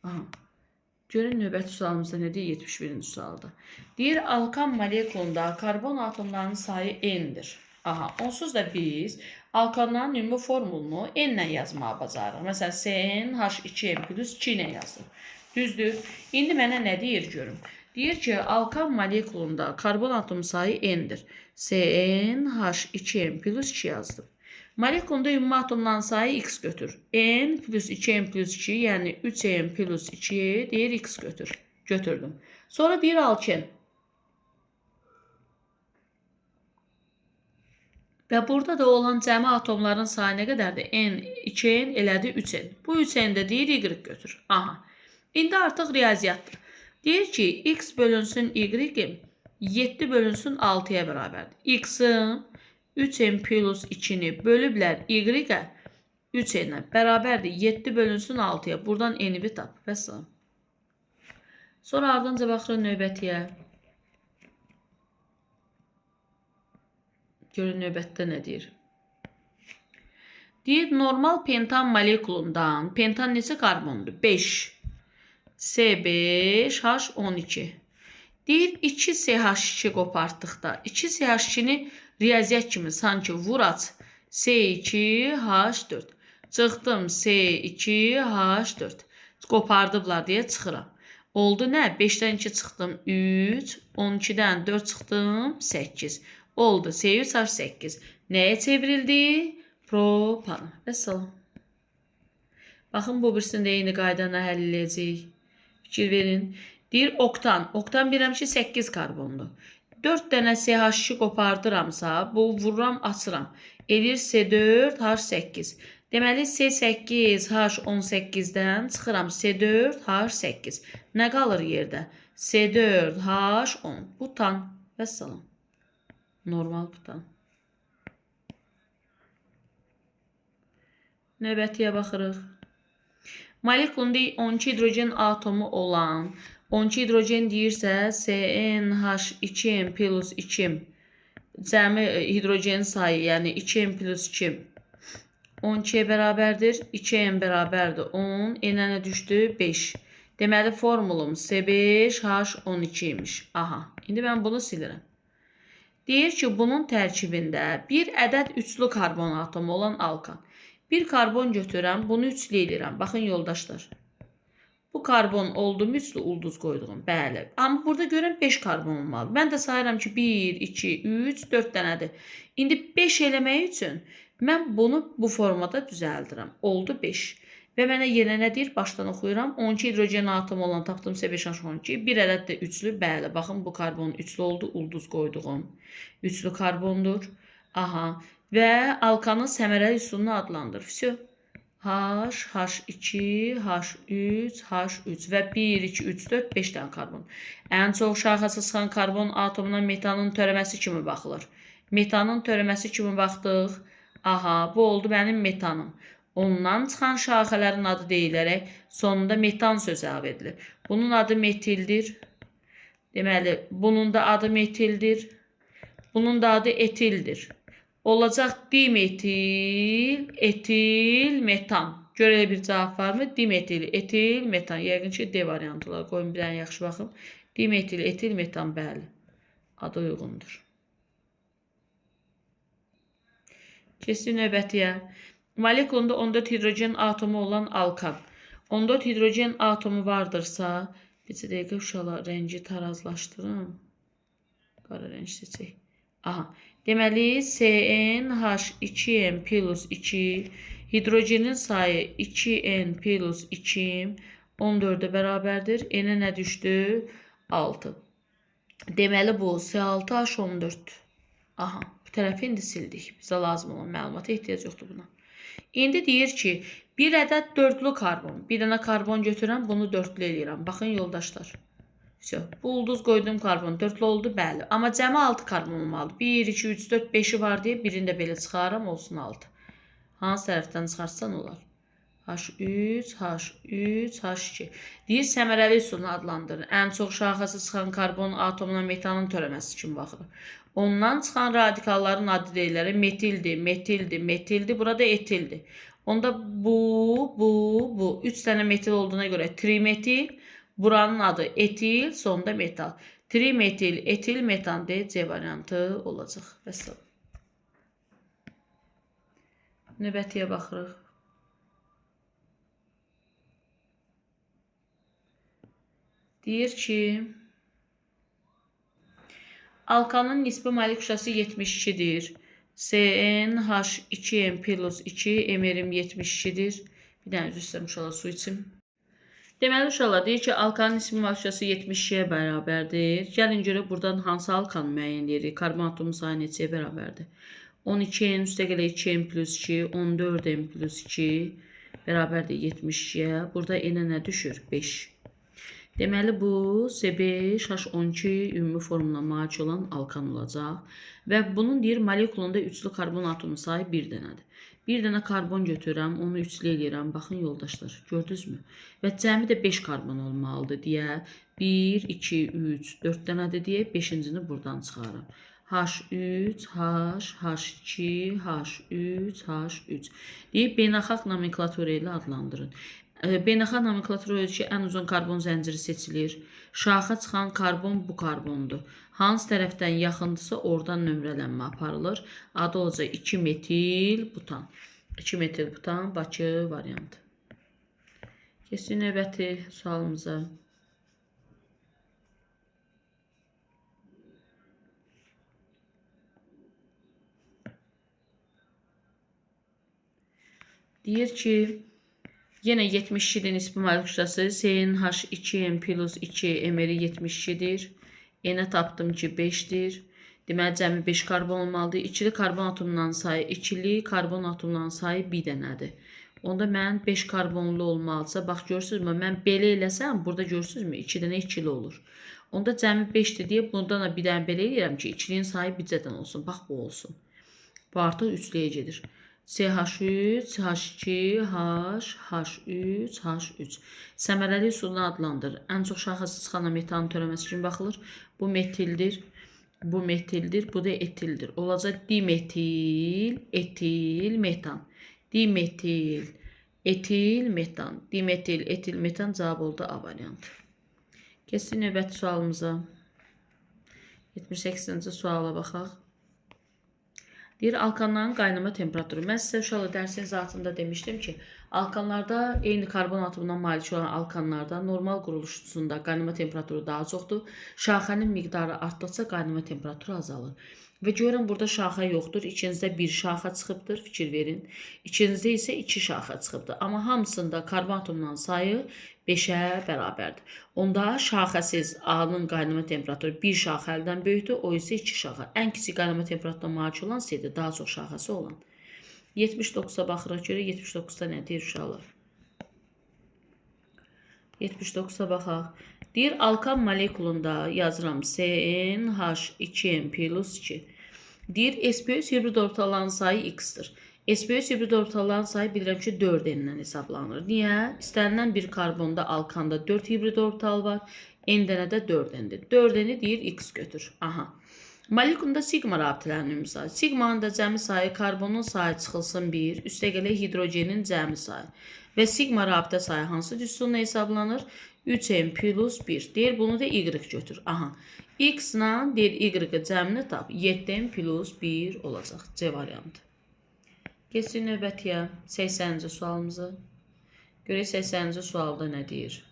Aha. Görün növbəti sualımızda nə deyir? 71-ci sualda. Deyir, alkan molekulunda karbon atomlarının sayı n-dir. Aha, onsuz da biz alkanların ümumi formulunu n-lə yazmağa bacarırıq. Məsələn, CnH2n plus 2 ilə yazılır. Düzdür. İndi mənə nə deyir görüm? Deyir ki, alkan molekulunda karbon atomu sayı n-dir. CnH2n plus 2 yazdım. Molekulunda ümumi atomların sayı x götür. N plus 2n plus 2, yəni 3n plus 2 deyir x götür. Götürdüm. Sonra deyir alken. Və burada da olan cəmi atomların sayı nə qədərdir? N, 2n elədi 3n. Bu 3n də deyir y götür. Aha. İndi artıq riyaziyyatdır. Deyir ki, x bölünsün y, 7 bölünsün 6-ya bərabərdir. X-in 3n plus 2-ni bölüblər y-ə. 3 n bərabərdir 7 bölünsün 6-ya. Buradan n-i tap. Vəssalam. Sonra ardınca baxırıq növbətiyə. Görün növbətdə nə deyir. Deyir, normal pentan molekulundan pentan neçə karbondur? 5. C5H12. Deyir, 2CH2 qopartdıqda 2CH2-ni riyaziyyat kimi sanki vur aç. C2H4. Çıxdım C2H4. Qopardıblar deyə çıxıram. Oldu nə? 5-dən 2 çıxdım 3. 12-dən 4 çıxdım 8. Oldu C3H8. Nəyə çevrildi? Propan. Vəssalam. Baxın, bu birisini də eyni qaydana həll edəcəyik. Fikir verin. Deyir, oktan. Oktan bilirəm ki, 8 karbondur. 4 dənə CH2 qopardıramsa, bu vururam, açıram. Elir C4H8. Deməli, C8H18-dən çıxıram C4H8. Nə qalır yerdə? C4H10. Butan. Vəssalam. Normal butan. Növbətiyə baxırıq. Molekulunda 12 hidrogen atomu olan 12 hidrogen deyirsə CnH2n plus 2 cəmi hidrogen sayı, yəni 2n plus 2 12-yə bərabərdir. 2n bərabərdir 10. N-ə düşdü 5. Deməli formulum C5H12 imiş. Aha. İndi mən bunu silirəm. Deyir ki, bunun tərkibində bir ədəd üçlü karbon atomu olan alkan. Bir karbon götürürəm, bunu üçlü edirəm. Baxın yoldaşlar. Bu karbon oldu üçlü ulduz qoyduğum. Bəli. Amma burada görün 5 karbon olmalı. Mən də sayıram ki 1, 2, 3, 4 dənədir. İndi 5 eləmək üçün mən bunu bu formada düzəldirəm. Oldu 5. Və mənə yenə nə deyir? Başdan oxuyuram. 12 hidrogen atomu olan tapdım C5H12. Bir ədəd də üçlü. Bəli. Baxın, bu karbon üçlü oldu. Ulduz qoyduğum. Üçlü karbondur. Aha. Və alkanın səmərəli üsulunu adlandır. Vəsə. H, H2, H3, H3 və 1, 2, 3, 4, 5 dənə karbon. Ən çox şaxası çıxan karbon atomuna metanın törəməsi kimi baxılır. Metanın törəməsi kimi baxdıq. Aha, bu oldu mənim metanım. Ondan çıxan şaxələrin adı deyilərək sonunda metan sözü əlavə edilir. Bunun adı metildir. Deməli, bunun da adı metildir. Bunun da adı etildir. Olacaq dimetil, etil, metan. Görə bir cavab varmı? Dimetil, etil, metan. Yəqin ki, D variantı olar. Qoyun bir dənə yaxşı baxım. Dimetil, etil, metan, bəli. Adı uyğundur. Keçdik növbətiyə. Molekulunda 14 hidrogen atomu olan alkan. 14 hidrogen atomu vardırsa, bir dəqiqə uşaqlar rəngi tarazlaşdırın. Qara rəng seçək. Aha. Deməli, CnH2n plus 2, hidrogenin sayı 2n plus 2, 14-ə bərabərdir. N-ə nə düşdü? 6. Deməli, bu C6H14. Aha, bu tərəfi indi sildik. Bizə lazım olan məlumata ehtiyac yoxdur buna. İndi deyir ki, bir ədəd dörtlü karbon. Bir dənə karbon götürəm, bunu dörtlü eləyirəm. Baxın, yoldaşlar. Bu ulduz qoydum karbon 4'lü oldu, bəli. Amma cəmi 6 karbon olmalıdır. 1, 2, 3, 4, 5'i var deyə birini də belə çıxarım, olsun 6. Hansı tərəfdən çıxarsan olar? H3, H3, H2. Deyir, səmərəli üsulunu adlandırır. Ən çox şaxası çıxan karbon atomuna metanın törəməsi kimi baxır. Ondan çıxan radikalların adı deyilərək metildir, metildir, metildir. Burada etildir. Onda bu. 3 dənə metil olduğuna görə trimetil. Buranın adı etil, sonunda metal. Trimetil, etil, metan D, C variantı olacaq. Vəssalam. Növbətiyə baxırıq. Deyir ki, alkanın nisbi molekülası 72'dir. CnH2n plus 2, emerim 72'dir. Bir dənə üzr istəyirəm uşaqlar, su içim. Deməli uşaqlar deyir ki, alkanın nisbi molekülası 72'ye bərabərdir. Gəlin görə buradan hansı alkanı müəyyən edirik? Karbon atomu sayı neçəyə bərabərdir? 12n üstə gələ 2n plus 2, 14n plus 2 bərabərdir 72'ye. Burada n nə düşür? 5. Deməli bu C5H12 ümumi formuna malik olan alkan olacaq və bunun deyir molekulunda üçlü karbon atomu sayı 1 dənədir. Bir dənə karbon götürürəm, onu üçlü eləyirəm. Baxın yoldaşlar, gördünüzmü? Və cəmi də 5 karbon olmalıdır deyə 1, 2, 3, 4 dənədir deyə 5-cini buradan çıxarıram. H3, H, H2, H3, H3 deyib beynəlxalq nomenklatura ilə adlandırın. Beynəlxalq nomenklatura ölçü ki, ən uzun karbon zənciri seçilir. Şaxa çıxan karbon bu karbondur. Hansı tərəfdən yaxındırsa oradan nömrələnmə aparılır. Adı olacaq 2 metil butan. 2 metil butan Bakı variantı. Keçdik növbəti sualımıza. Deyir ki, yenə 72-dir nisbi molekullar kütlesi. CnH2n plus 2 ml 72-dir. N tapdım ki 5-dir. Deməli cəmi 5 karbon olmalıdır. İkili karbon atomundan sayı ikili, karbon atomundan sayı bir dənədir. Onda mən 5 karbonlu olmalıdırsa, bax görürsünüzmü? Mən belə eləsəm, burada görürsünüzmü? 2 dənə ikili olur. Onda cəmi 5-dir deyə bundan da bir dənə belə eləyirəm ki, ikiliyin sayı bircədən olsun. Bax bu olsun. Bu artıq üçlüyə gedir. CH3, CH2, H, H3, H3. Səmərəli üsulunu adlandır. Ən çox şaxası çıxana metanın törəməsi kimi baxılır. Bu metildir, bu metildir, bu da etildir. Olacaq dimetil, etil, metan. Dimetil, etil, metan. Dimetil, etil, metan cavab oldu A variantı. Keçdik növbəti sualımıza. 78-ci suala baxaq. Deyir, alkanların qaynama temperaturu. Mən sizə uşaqlar dərsin zatında demişdim ki, alkanlarda eyni karbon atomundan malik olan alkanlarda normal quruluşunda qaynama temperaturu daha çoxdur. Şaxənin miqdarı artdıqca qaynama temperaturu azalır. Və görün, burada şaxə yoxdur. İkinizdə bir şaxə çıxıbdır, fikir verin. İkinizdə isə 2 şaxə çıxıbdır. Amma hamısında karbon atomundan sayı 5-ə bərabərdir. Onda şaxəsiz A-nın qaynama temperaturu 1 şaxəlidən böyükdür, o isə 2 şaxə. Ən kiçik qaynama temperaturuna malik olan C-dir, daha çox şaxəsi olan. 79-a baxırıq görə, 79-da nə deyir uşaqlar? 79-a baxaq. Deyir, alkan molekulunda yazıram CnH2n plus 2. Deyir, S-böyük hibrid ortalan sayı x-dir. S-böyük hibrid ortalan sayı bilirəm ki 4n-dən hesablanır. Niyə? İstənilən bir karbonda alkanda 4 hibrid ortal var. N dənə də 4n-dir. 4n-i deyir x götür. Aha. Molekulunda sigma rabitələrinin ümumi sayı. Sigmanın da cəmi sayı, karbonun sayı çıxılsın 1, üstə gələ hidrogenin cəmi sayı. Və sigma rabitə sayı hansı üsulla hesablanır? 3n plus 1. Deyir, bunu da y götür. Aha. X-la deyir y-i cəmini tap. 7n plus 1 olacaq. C variantı. Keçdik növbətiyə 80-ci sualımızı. Görək 80-ci sualda nə deyir?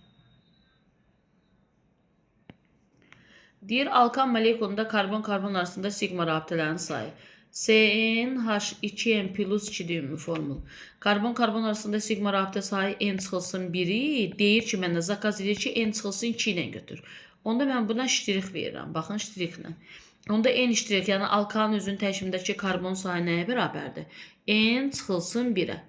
Deyir, alkan molekulunda karbon-karbon arasında sigma rabitələrin sayı. CnH2n plus 2 ümumi formul. Karbon-karbon arasında sigma rabitə sayı n çıxılsın 1-i. Deyir ki, mənə zakaz edir ki, n çıxılsın 2 ilə götür. Onda mən buna ştrix verirəm. Baxın, ştrixlə. Onda n ştrix, yəni alkanın özünün tərkibindəki karbon sayı nəyə bərabərdir? N çıxılsın 1-ə.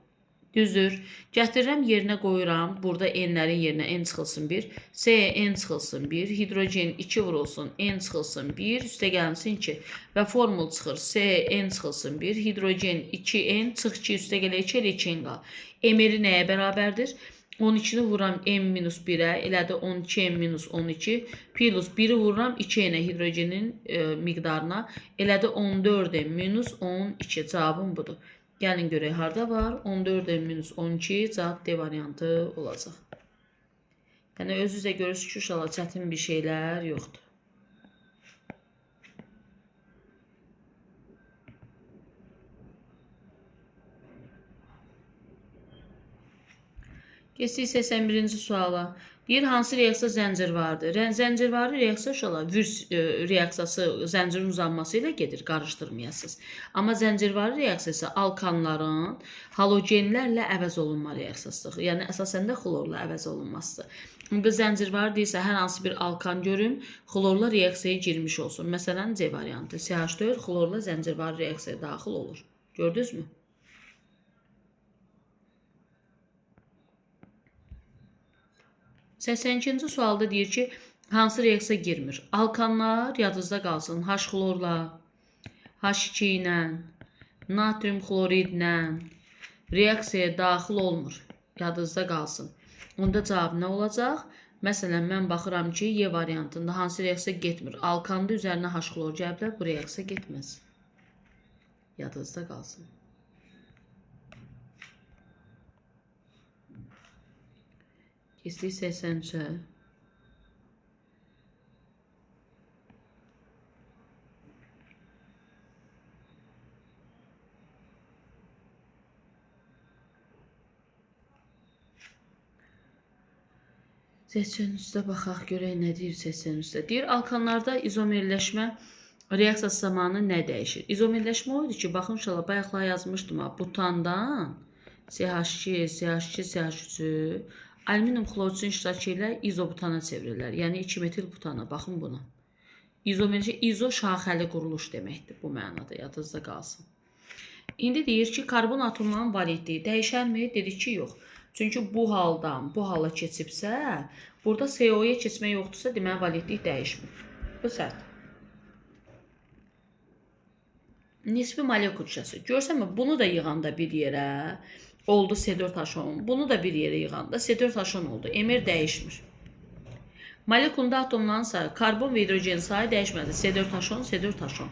Düzdür. Gətirirəm, yerinə qoyuram. Burada n-lərin yerinə n çıxılsın 1. C, n çıxılsın 1. Hidrogen 2 vurulsun, n çıxılsın 1. Üstə gəlsin 2. Və formul çıxır. C, n çıxılsın 1. Hidrogen 2n çıx 2 üstə gələ 2 elə 2n qal. Mr-i nəyə bərabərdir? 12-ni vuram n-1-ə, elədi 12n minus 12. Plus 1-i vururam 2n-ə hidrogenin miqdarına, elədi 14n minus 12. Cavabım budur. Gəlin görək, harada var? 14n minus 12, cavab D variantı olacaq. Yəni, özünüzdə görürsünüz ki, uşaqlar çətin bir şeylər yoxdur. Keçdik 81-ci suala. Deyir, hansı reaksiya zəncirvardır? Zəncirvarı reaksiya uşaqlar reaksiyası zəncirin uzanması ilə gedir, qarışdırmayasınız. Amma zəncirvarı reaksiyası alkanların halogenlərlə əvəz olunma reaksiyasıdır. Yəni, əsasən də xlorla əvəz olunmasıdır. Bu zəncirvarı deyirsə, hər hansı bir alkan görün, xlorla reaksiyaya girmiş olsun. Məsələn, C variantı. CH4 xlorla zəncirvarı reaksiyaya daxil olur. Gördünüzmü? 82-ci sualda deyir ki, hansı reaksiya girmir? Alkanlar yadınızda qalsın. H xlorla, H2 ilə, natrium xloridlə, reaksiyaya daxil olmur. Yadınızda qalsın. Onda cavab nə olacaq? Məsələn, mən baxıram ki, Y variantında hansı reaksiya getmir. Alkanda üzərinə H xlor gəliblər, bu reaksiya getməz. Yadınızda qalsın. Keçdik 83-ə. Seçenüzdə baxaq, görək nə deyir seçenüzdə. Deyir, alkanlarda izomerləşmə reaksiyası zamanı nə dəyişir? İzomerləşmə o idi ki, baxın inşallah bayaqlar yazmışdım. Butandan CH2, CH2, CH3-ü alüminium xlorçun iştirakı ilə izobutana çevirirlər. Yəni 2 metil butana. Baxın buna. İzomerləşmə, izo şaxəli quruluş deməkdir bu mənada. Yadınızda qalsın. İndi deyir ki, karbon atomlarının valentliyi dəyişərmi? Dedik ki, yox. Çünki bu haldan bu hala keçibsə, burada CO-ya keçmə yoxdursa, deməli valentlik dəyişmir. Bu sərt. Nisbi molekul kütləsi. Görsənmə, bunu da yığanda bir yerə oldu C4H10. Bunu da bir yerə yığanda C4H10 oldu. Emir dəyişmir. Molekulda atomların sayı, karbon və hidrogenin sayı dəyişmədi. C4H10, C4H10.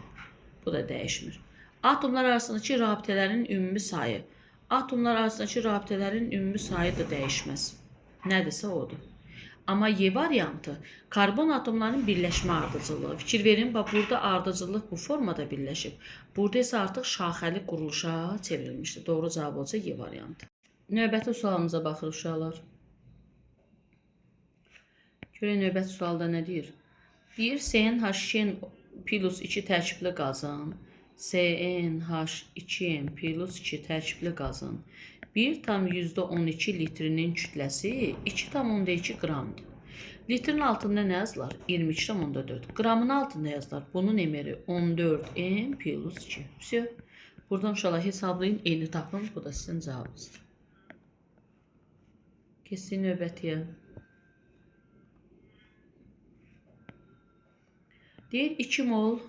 Bu da dəyişmir. Atomlar arasındakı rabitələrin ümumi sayı. Atomlar arasındakı rabitələrin ümumi sayı da dəyişməz. Nədirsə odur. Amma Y variantı karbon atomlarının birləşmə ardıcılığı. Fikir verin, bax burada ardıcıllıq bu formada birləşib. Burada isə artıq şaxəli quruluşa çevrilmişdir. Doğru cavab olacaq Y variantı. Növbəti sualımıza baxırıq uşaqlar. Görək növbəti sualda nə deyir? Deyir, CnH2n plus 2 tərkibli qazın. CnH2n plus 2 tərkibli qazın 1,12 litrinin kütləsi 2,2 qramdır. Litrin altında nə yazılar? 22,4. Qramın altında yazılar. Bunun emeri 14n plus 2. Все. Buradan inşallah hesablayın, eyni tapın. Bu da sizin cavabınızdır. Keçdik növbətiyə. Deyir 2 mol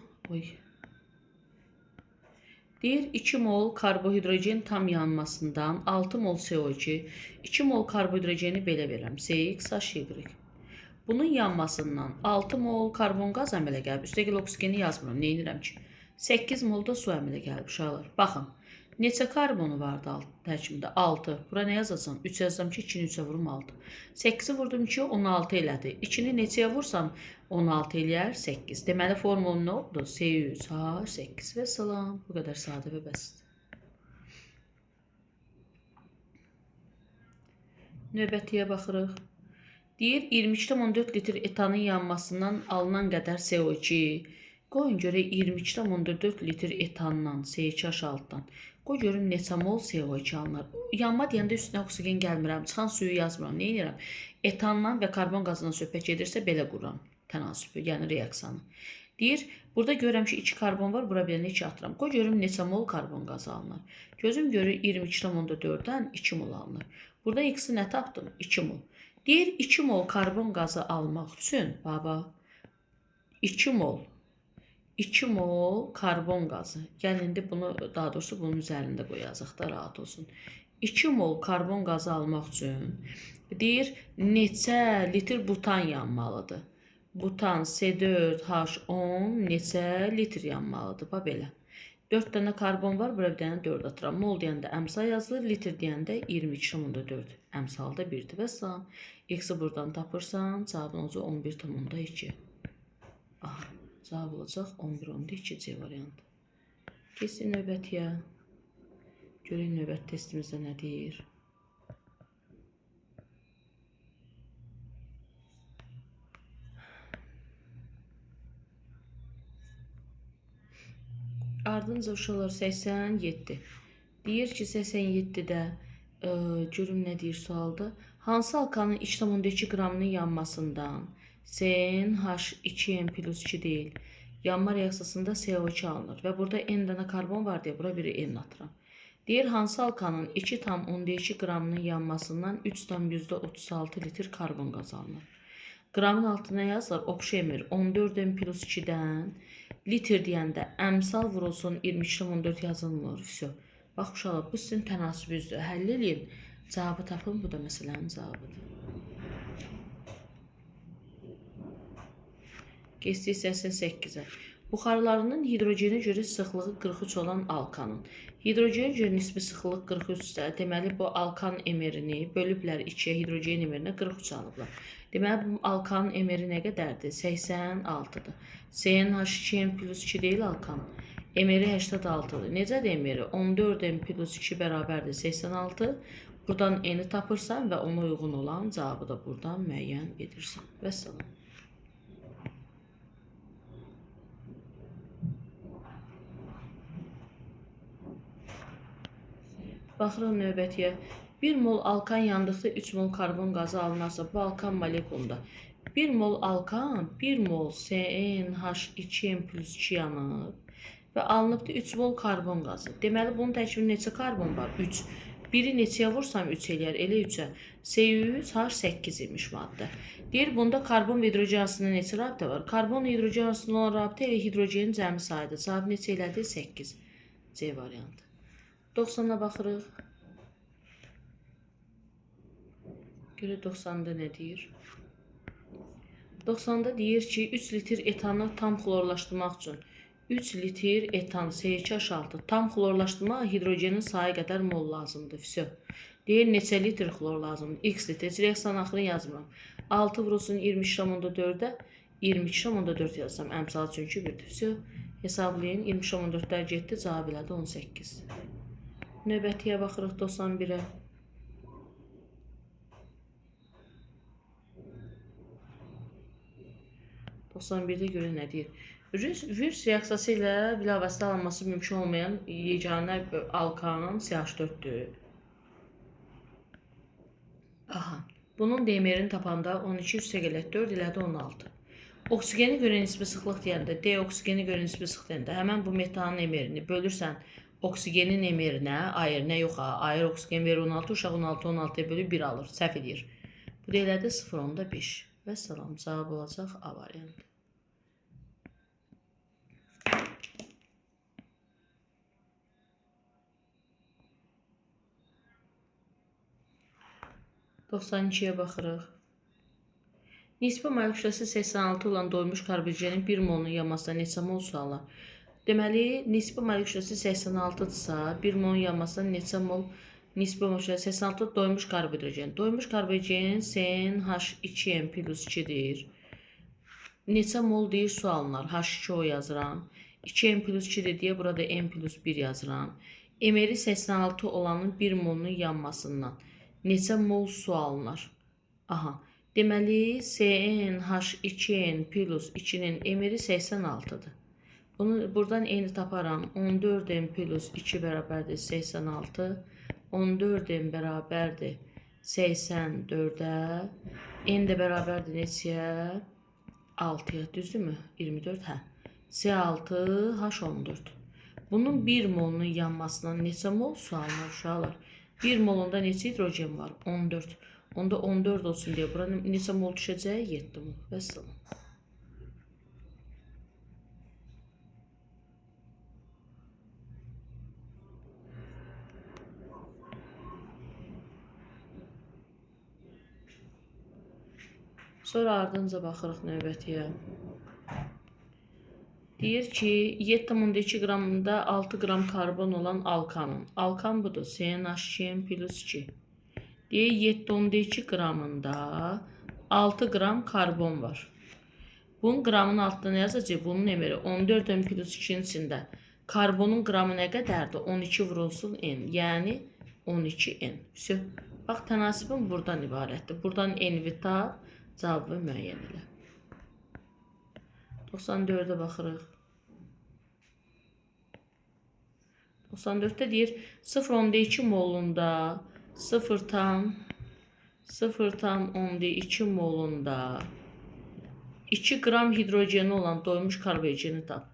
Deyir 2 mol karbohidrogen tam yanmasından 6 mol CO2, 2 mol karbohidrogeni belə verirəm. CX, HY. Bunun yanmasından 6 mol karbon qaz əmələ gəlib. Üstəgəl oksigeni yazmıram. Nə edirəm ki? 8 mol da su əmələ gəlib uşaqlar. Baxın. Neçə karbonu vardı tərkibində? 6. Bura nə yazacağam? 3 yazacağam ki, 2-ni 3-ə vurum 6. 8-i vurdum ki, 16 elədi. 2-ni neçəyə vursam 16 eləyər 8. Deməli formulum nə oldu? C3H8 və salam. Bu qədər sadə və bəsit. Növbətiyə baxırıq. Deyir 22,4 litr etanın yanmasından alınan qədər CO2. Qoyun görək 22,4 litr etandan C2H6-dan. Qoy görüm neçə mol CO2 alınır. Yanma deyəndə üstünə oksigen gəlmirəm. Çıxan suyu yazmıram. Nə edirəm? Etandan və karbon qazından söhbət gedirsə belə qururam. Tənasübü, yəni reaksiyanı. Deyir, burada görürəm ki 2 karbon var, bura birinə 2 atıram. Qoy görüm neçə mol karbon qazı alınır. Gözüm görür 22,4-dən 2 mol alınır. Burada x-i nə tapdım? 2 mol. Deyir 2 mol karbon qazı almaq üçün, baba, 2 mol karbon qazı. Gəlin indi bunu, daha doğrusu bunun üzərində qoyacaq da rahat olsun. 2 mol karbon qazı almaq üçün deyir neçə litr butan yanmalıdır. Butan C4H10 neçə litr yanmalıdır. Bax belə. 4 dənə karbon var, bura bir dənə 4 atıram. Mol deyəndə əmsal yazılır, litr deyəndə 22,4. Əmsalda 1-dir və salam. X-i buradan tapırsan, cavabın olacaq 11,2. Aha, cavab olacaq 11,2 C variantı. Keçin növbətiyə. Görək növbət testimizdə nə deyir? Ardınca uşaqlar 87. Deyir ki 87-də görüm nə deyir sualda. Hansı halkanın 2,2 qramının yanmasından CnH2n plus 2 deyil. Yanma reaksiyasında CO2 alınır və burada n dənə karbon var deyə bura biri n atıram. Deyir hansı halkanın 2,2 qramının yanmasından 3,36 litr karbon qazı alınır. Qramın altına yazılır oxşu emir 14n plus 2-dən litr deyəndə əmsal vurulsun 22,4 yazılmır. Все. Bax uşaqlar, bu sizin tənasübünüzdür. Həll eləyin. Cavabı tapın. Bu da məsələnin cavabıdır. Keçdik 88-ə. Buxarlarının hidrogenə görə sıxlığı 43 olan alkanın. Hidrogenə görə nisbi sıxlıq 43-də, deməli bu alkan emerini bölüblər 2-yə, hidrogen emerinə 43 alıblar. Deməli bu alkanın emeri nə qədərdir? 86-dır. CnH2n plus 2 deyil alkan. Emeri 86-dır. Necədir emeri? 14n plus 2 bərabərdir 86. Buradan n-i tapırsan və ona uyğun olan cavabı da buradan müəyyən edirsən. Vəssalam. Baxırıq növbətiyə. 1 mol alkan yandıqda 3 mol karbon qazı alınarsa, bu alkan molekulunda 1 mol alkan, 1 mol CnH2n plus 2 yanıb və alınıbdır 3 mol karbon qazı. Deməli, bunun tərkibində neçə karbon var? 3. Biri neçəyə vursam 3 eləyər, elə 3-ə. C3H8 imiş maddə. Deyir, bunda karbon və hidrogen arasında neçə rabitə var? Karbon və hidrogen arasında olan rabitə elə hidrogenin cəmi sayıdır. Cavab neçə elədi? 8. C variantı. 90-a baxırıq. Görə 90-da nə deyir? 90-da deyir ki, 3 litr etanı tam xlorlaşdırmaq üçün 3 litr etan C2H6 tam xlorlaşdırmaq hidrogenin sayı qədər mol lazımdır. Vəsə. Deyir, neçə litr xlor lazımdır? X litr. Reaksiyanın axırını yazmıram. 6 vurulsun 22,4-ə 22,4 yazsam. Əmsal çünki birdir. Vəsə. Hesablayın. 20,4-lər getdi. Cavab elədi 18. Növbətiyə baxırıq 91-ə. %91-də görə nə deyir? Virs reaksiyası ilə bilavasitə alınması mümkün olmayan yeganə alkanın CH4-dür. Aha. Bunun demerini tapanda 12 + 4 elədi 16. Oksigeni görə nisbi sıxlıq deyəndə, D oksigeni görə nisbi sıxlıq deyəndə həmən bu metanın emerini bölürsən oksigenin emerinə, ayır, nə yox ha, ayır oksigen verir 16, uşaq 16 bölü 1 alır, səhv edir. Bu da elədi 0,5. Vəssalam, cavab olacaq A variantı. %92-yə baxırıq. Nisbi molekyul kütləsi 86 olan doymuş karbohidrogenin 1 molunun yanmasına neçə mol su alır? Deməli, nisbi molekyul kütləsi 86-dırsa, 1 molun yanmasına neçə mol nisbi molekyul kütləsi 86 doymuş karbohidrogen. Doymuş karbohidrogenin CnH2n plus 2-dir. Neçə mol deyir su alınır? H2O yazıram. 2n plus 2-dir deyə burada n plus 1 yazıram. Emeri 86 olanın 1 molunun yanmasından neçə mol su alınır? Aha. Deməli, CnH2n plus 2-nin emeri 86-dır. Bunu buradan n taparam. 14n plus 2 bərabərdir 86. 14n bərabərdir 84-ə. N də bərabərdir neçəyə? 6-ya. Düzdürmü? 24. Hə. C6H14. Bunun 1 molunun yanmasından neçə mol su alınır uşaqlar? 1 molunda neçə hidrogen var? 14. Onda 14 olsun deyə bura neçə mol düşəcək? 7 mol. Vəssalam. Sonra ardınca baxırıq növbətiyə. Deyir ki, 7,2 qramında 6 qram karbon olan alkanın. Alkan budur. CnH2n plus 2. Deyir, 7,2 qramında 6 qram karbon var. Bunun qramın altında nə yazacaq? Bunun emeri 14n plus 2-nin içində. Karbonun qramı nə qədərdir? 12 vurulsun n. Yəni 12n. Bax, tənasibim buradan ibarətdir. Buradan n-i tap, cavabı müəyyən elə. 94-ə baxırıq. 94-də deyir, 0,2 molunda 0,2 molunda 2 qram hidrogeni olan doymuş karbohidrogeni tap.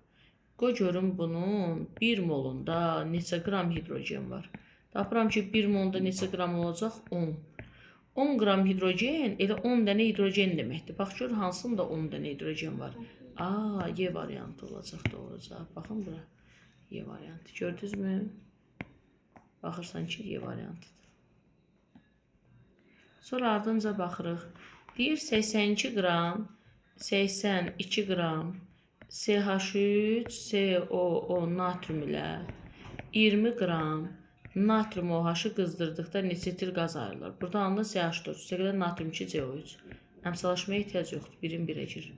Qoy görün bunun 1 molunda neçə qram hidrogen var. Tapıram ki, 1 molunda neçə qram olacaq? 10. 10 qram hidrogen elə 10 dənə hidrogen deməkdir. Bax, gör hansında 10 dənə hidrogen var. A, Y variantı olacaq, doğru cavab. Baxın bura. Y variantı. Gördünüzmü? Baxırsan ki, Y variantıdır. Sonra ardınca baxırıq. Deyir 82 qram, 82 qram CH3, COO natrium ilə 20 qram natrium OH-ı qızdırdıqda neçə litre qaz ayrılır? Burada anla CH4, üstə qədər natrium 2 CO3. Əmsalaşmaya ehtiyac yoxdur, birin birə girir.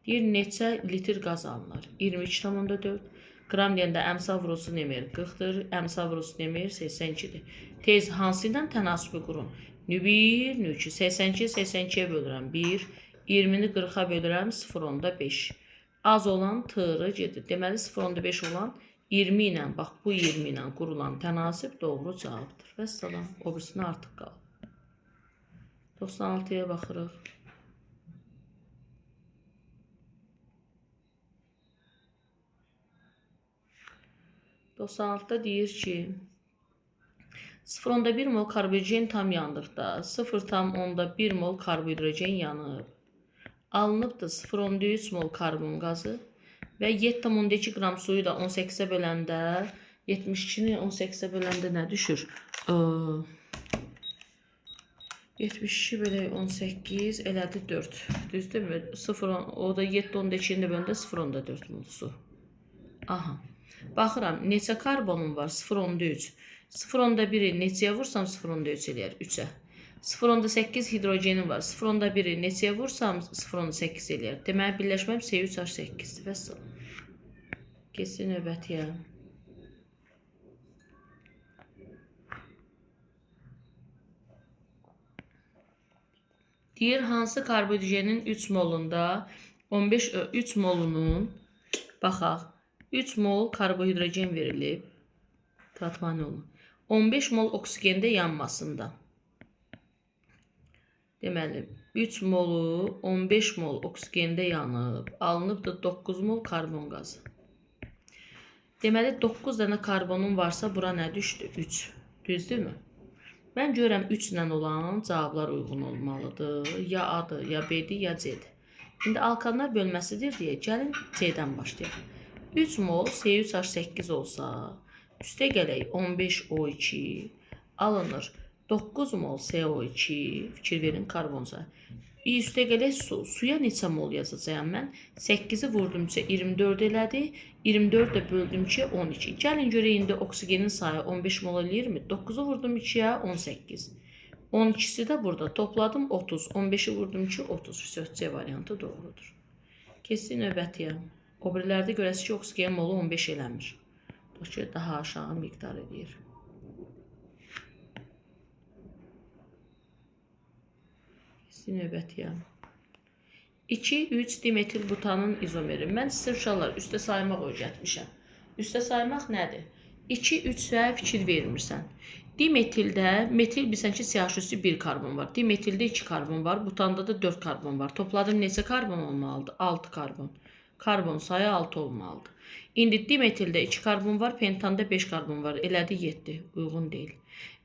Deyir neçə litr qaz alınır? 22,4. Qram deyəndə əmsal vurulsun emir 40-dır, əmsal vurulsun emir 82-dir. Tez hansı ilə tənasibi qurun? Nü1, nü2. 82, 82-yə bölürəm 1, 20-ni 40-a bölürəm 0,5. Az olan tığırı gedir. Deməli 0,5 olan 20 ilə, bax bu 20 ilə qurulan tənasib doğru cavabdır. Və salam, o birisini artıq qalıb. 96-ya baxırıq. 96'da deyir ki 0,1 mol karbohidrogen tam yandıqda 0,1 mol karbohidrogen yanıb. Alınıbdır 0,3 mol karbon qazı və 7,2 qram suyu da 18'e böləndə 72'ni 18'e böləndə nə düşür? 72 bölək 18 elədi 4. Düzdürmü? 0, o da 7,2'ni böləndə 0,4 mol su. Aha. Baxıram, neçə karbonum var? 0,3. 0,1'i neçəyə vursam 0,3 eləyər? 3'ə. 0,8 hidrogenim var. 0,1'i neçəyə vursam 0,8 eləyər? Deməli, birləşməm C3H8'dir. Vəssalam. Keçsin növbətiyə. Deyir, hansı karbohidrogenin 3 molunda 3 molunun baxaq. 3 mol karbohidrogen verilib. Tatman olun. 15 mol oksigende yanmasında. Deməli, 3 molu 15 mol oksigende yanıb. Alınıb da 9 mol karbon qazı. Deməli, 9 dənə karbonun varsa bura nə düşdü? 3. Düzdürmü? Mən görürəm 3 ilə olan cavablar uyğun olmalıdır. Ya A-dır, ya B-dir, ya C-dir. İndi alkanlar bölməsidir deyə gəlin C-dən başlayaq. 3 mol C3H8 olsa, üstə gələk 15O2 alınır. 9 mol CO2, fikir verin karbonsa. Üstə gələk su. Suya neçə mol yazacağım mən? 8'i vurdumca 24 elədi. 24 də böldümcə 12. Gəlin görək indi oksigenin sayı 15 mol eləyirmi? 9'u vurdum 2'yə 18. 12'si də burada topladım 30. 15'i vurdum ki 30. C variantı doğrudur. Keçsin növbətiyə. O birilərdə görəsi ki, oksigen molu 15 eləmir. Dolayısıyla daha aşağı miqdar edir. Keçsin növbətiyə. 2,3 dimetil butanın izomeri. Mən sizə uşaqlar üstə saymaq öyrətmişəm. Üstə saymaq nədir? 2,3'ə fikir vermirsən. Dimetildə, metil bilsən ki, CH3'ü 1 karbon var. Dimetildə 2 karbon var. Butanda da 4 karbon var. Topladım neçə karbon olmalıdır? 6 karbon. Karbon sayı 6 olmalıdır. İndi dimetildə 2 karbon var, pentanda 5 karbon var. Elədi 7. Uyğun deyil.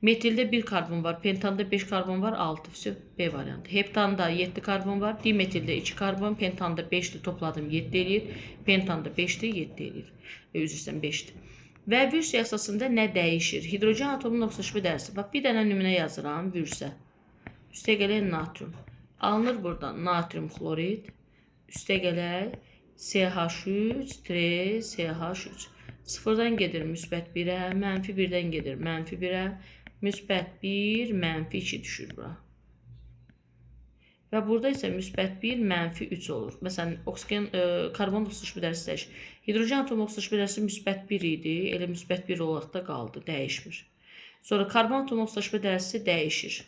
Metildə 1 karbon var, pentanda 5 karbon var, 6. B variantı. Heptanda 7 karbon var, dimetildə 2 karbon, pentanda 5'dir, topladım 7 eləyir. Pentanda 5'dir, 7 eləyir. Üzr istəyirəm 5'dir. Və vürs əsasında nə dəyişir? Hidrogen atomunun oxşaşma dərsi. Bax, bir dənə nümunə yazıram vürsə. Üstə gələk natrium. Alınır buradan natrium xlorid. Üstə gələk CH3, CH3. Sıfırdan gedir müsbət 1'ə, mənfi 1'dən gedir mənfi 1'ə, müsbət 1, mənfi 2 düşür bura. Və burada isə müsbət 1, mənfi 3 olur. Məsələn, oksigen, karbon oxşaşma dərsi dəyişir. Hidrogen atomu oxşaşma dərsi müsbət 1 idi, elə müsbət 1 olaraq da qaldı, dəyişmir. Sonra karbon atomu oxşaşma dərsi dəyişir.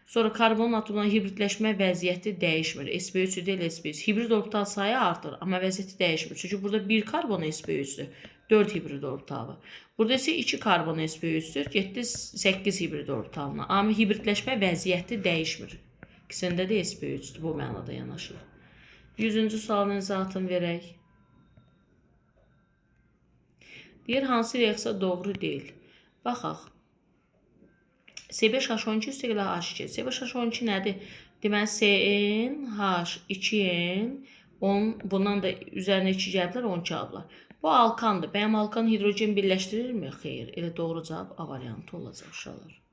Sonra karbon atomla hibridləşmə vəziyyəti dəyişmir. sp3 deyil, sp3. Hibrid orbital sayı artır, amma vəziyyəti dəyişmir. Çünki burada 1 karbon sp3'dür, 4 hibrid orbital var. Burada isə 2 karbon sp3'dür, getdi 8 hibrid orbitalına. Amma hibridləşmə vəziyyəti dəyişmir. İkisində də sp3'dür, bu mənada yanaşır. 100-cü sualın izahını verək. Deyir, hansı reaksiya doğru deyil? Baxaq. C5H12 üstə gələ H2. C5H12 nədir? Deməli, CN, H, 2N, 10, bundan da üzərinə 2 gəlblər, 12 alırlar. Bu Bu alkandır. Bəyəm alkan hidrogen birləşdirirmi? Xeyr. Elə doğru cavab A variantı olacaq uşaqlar.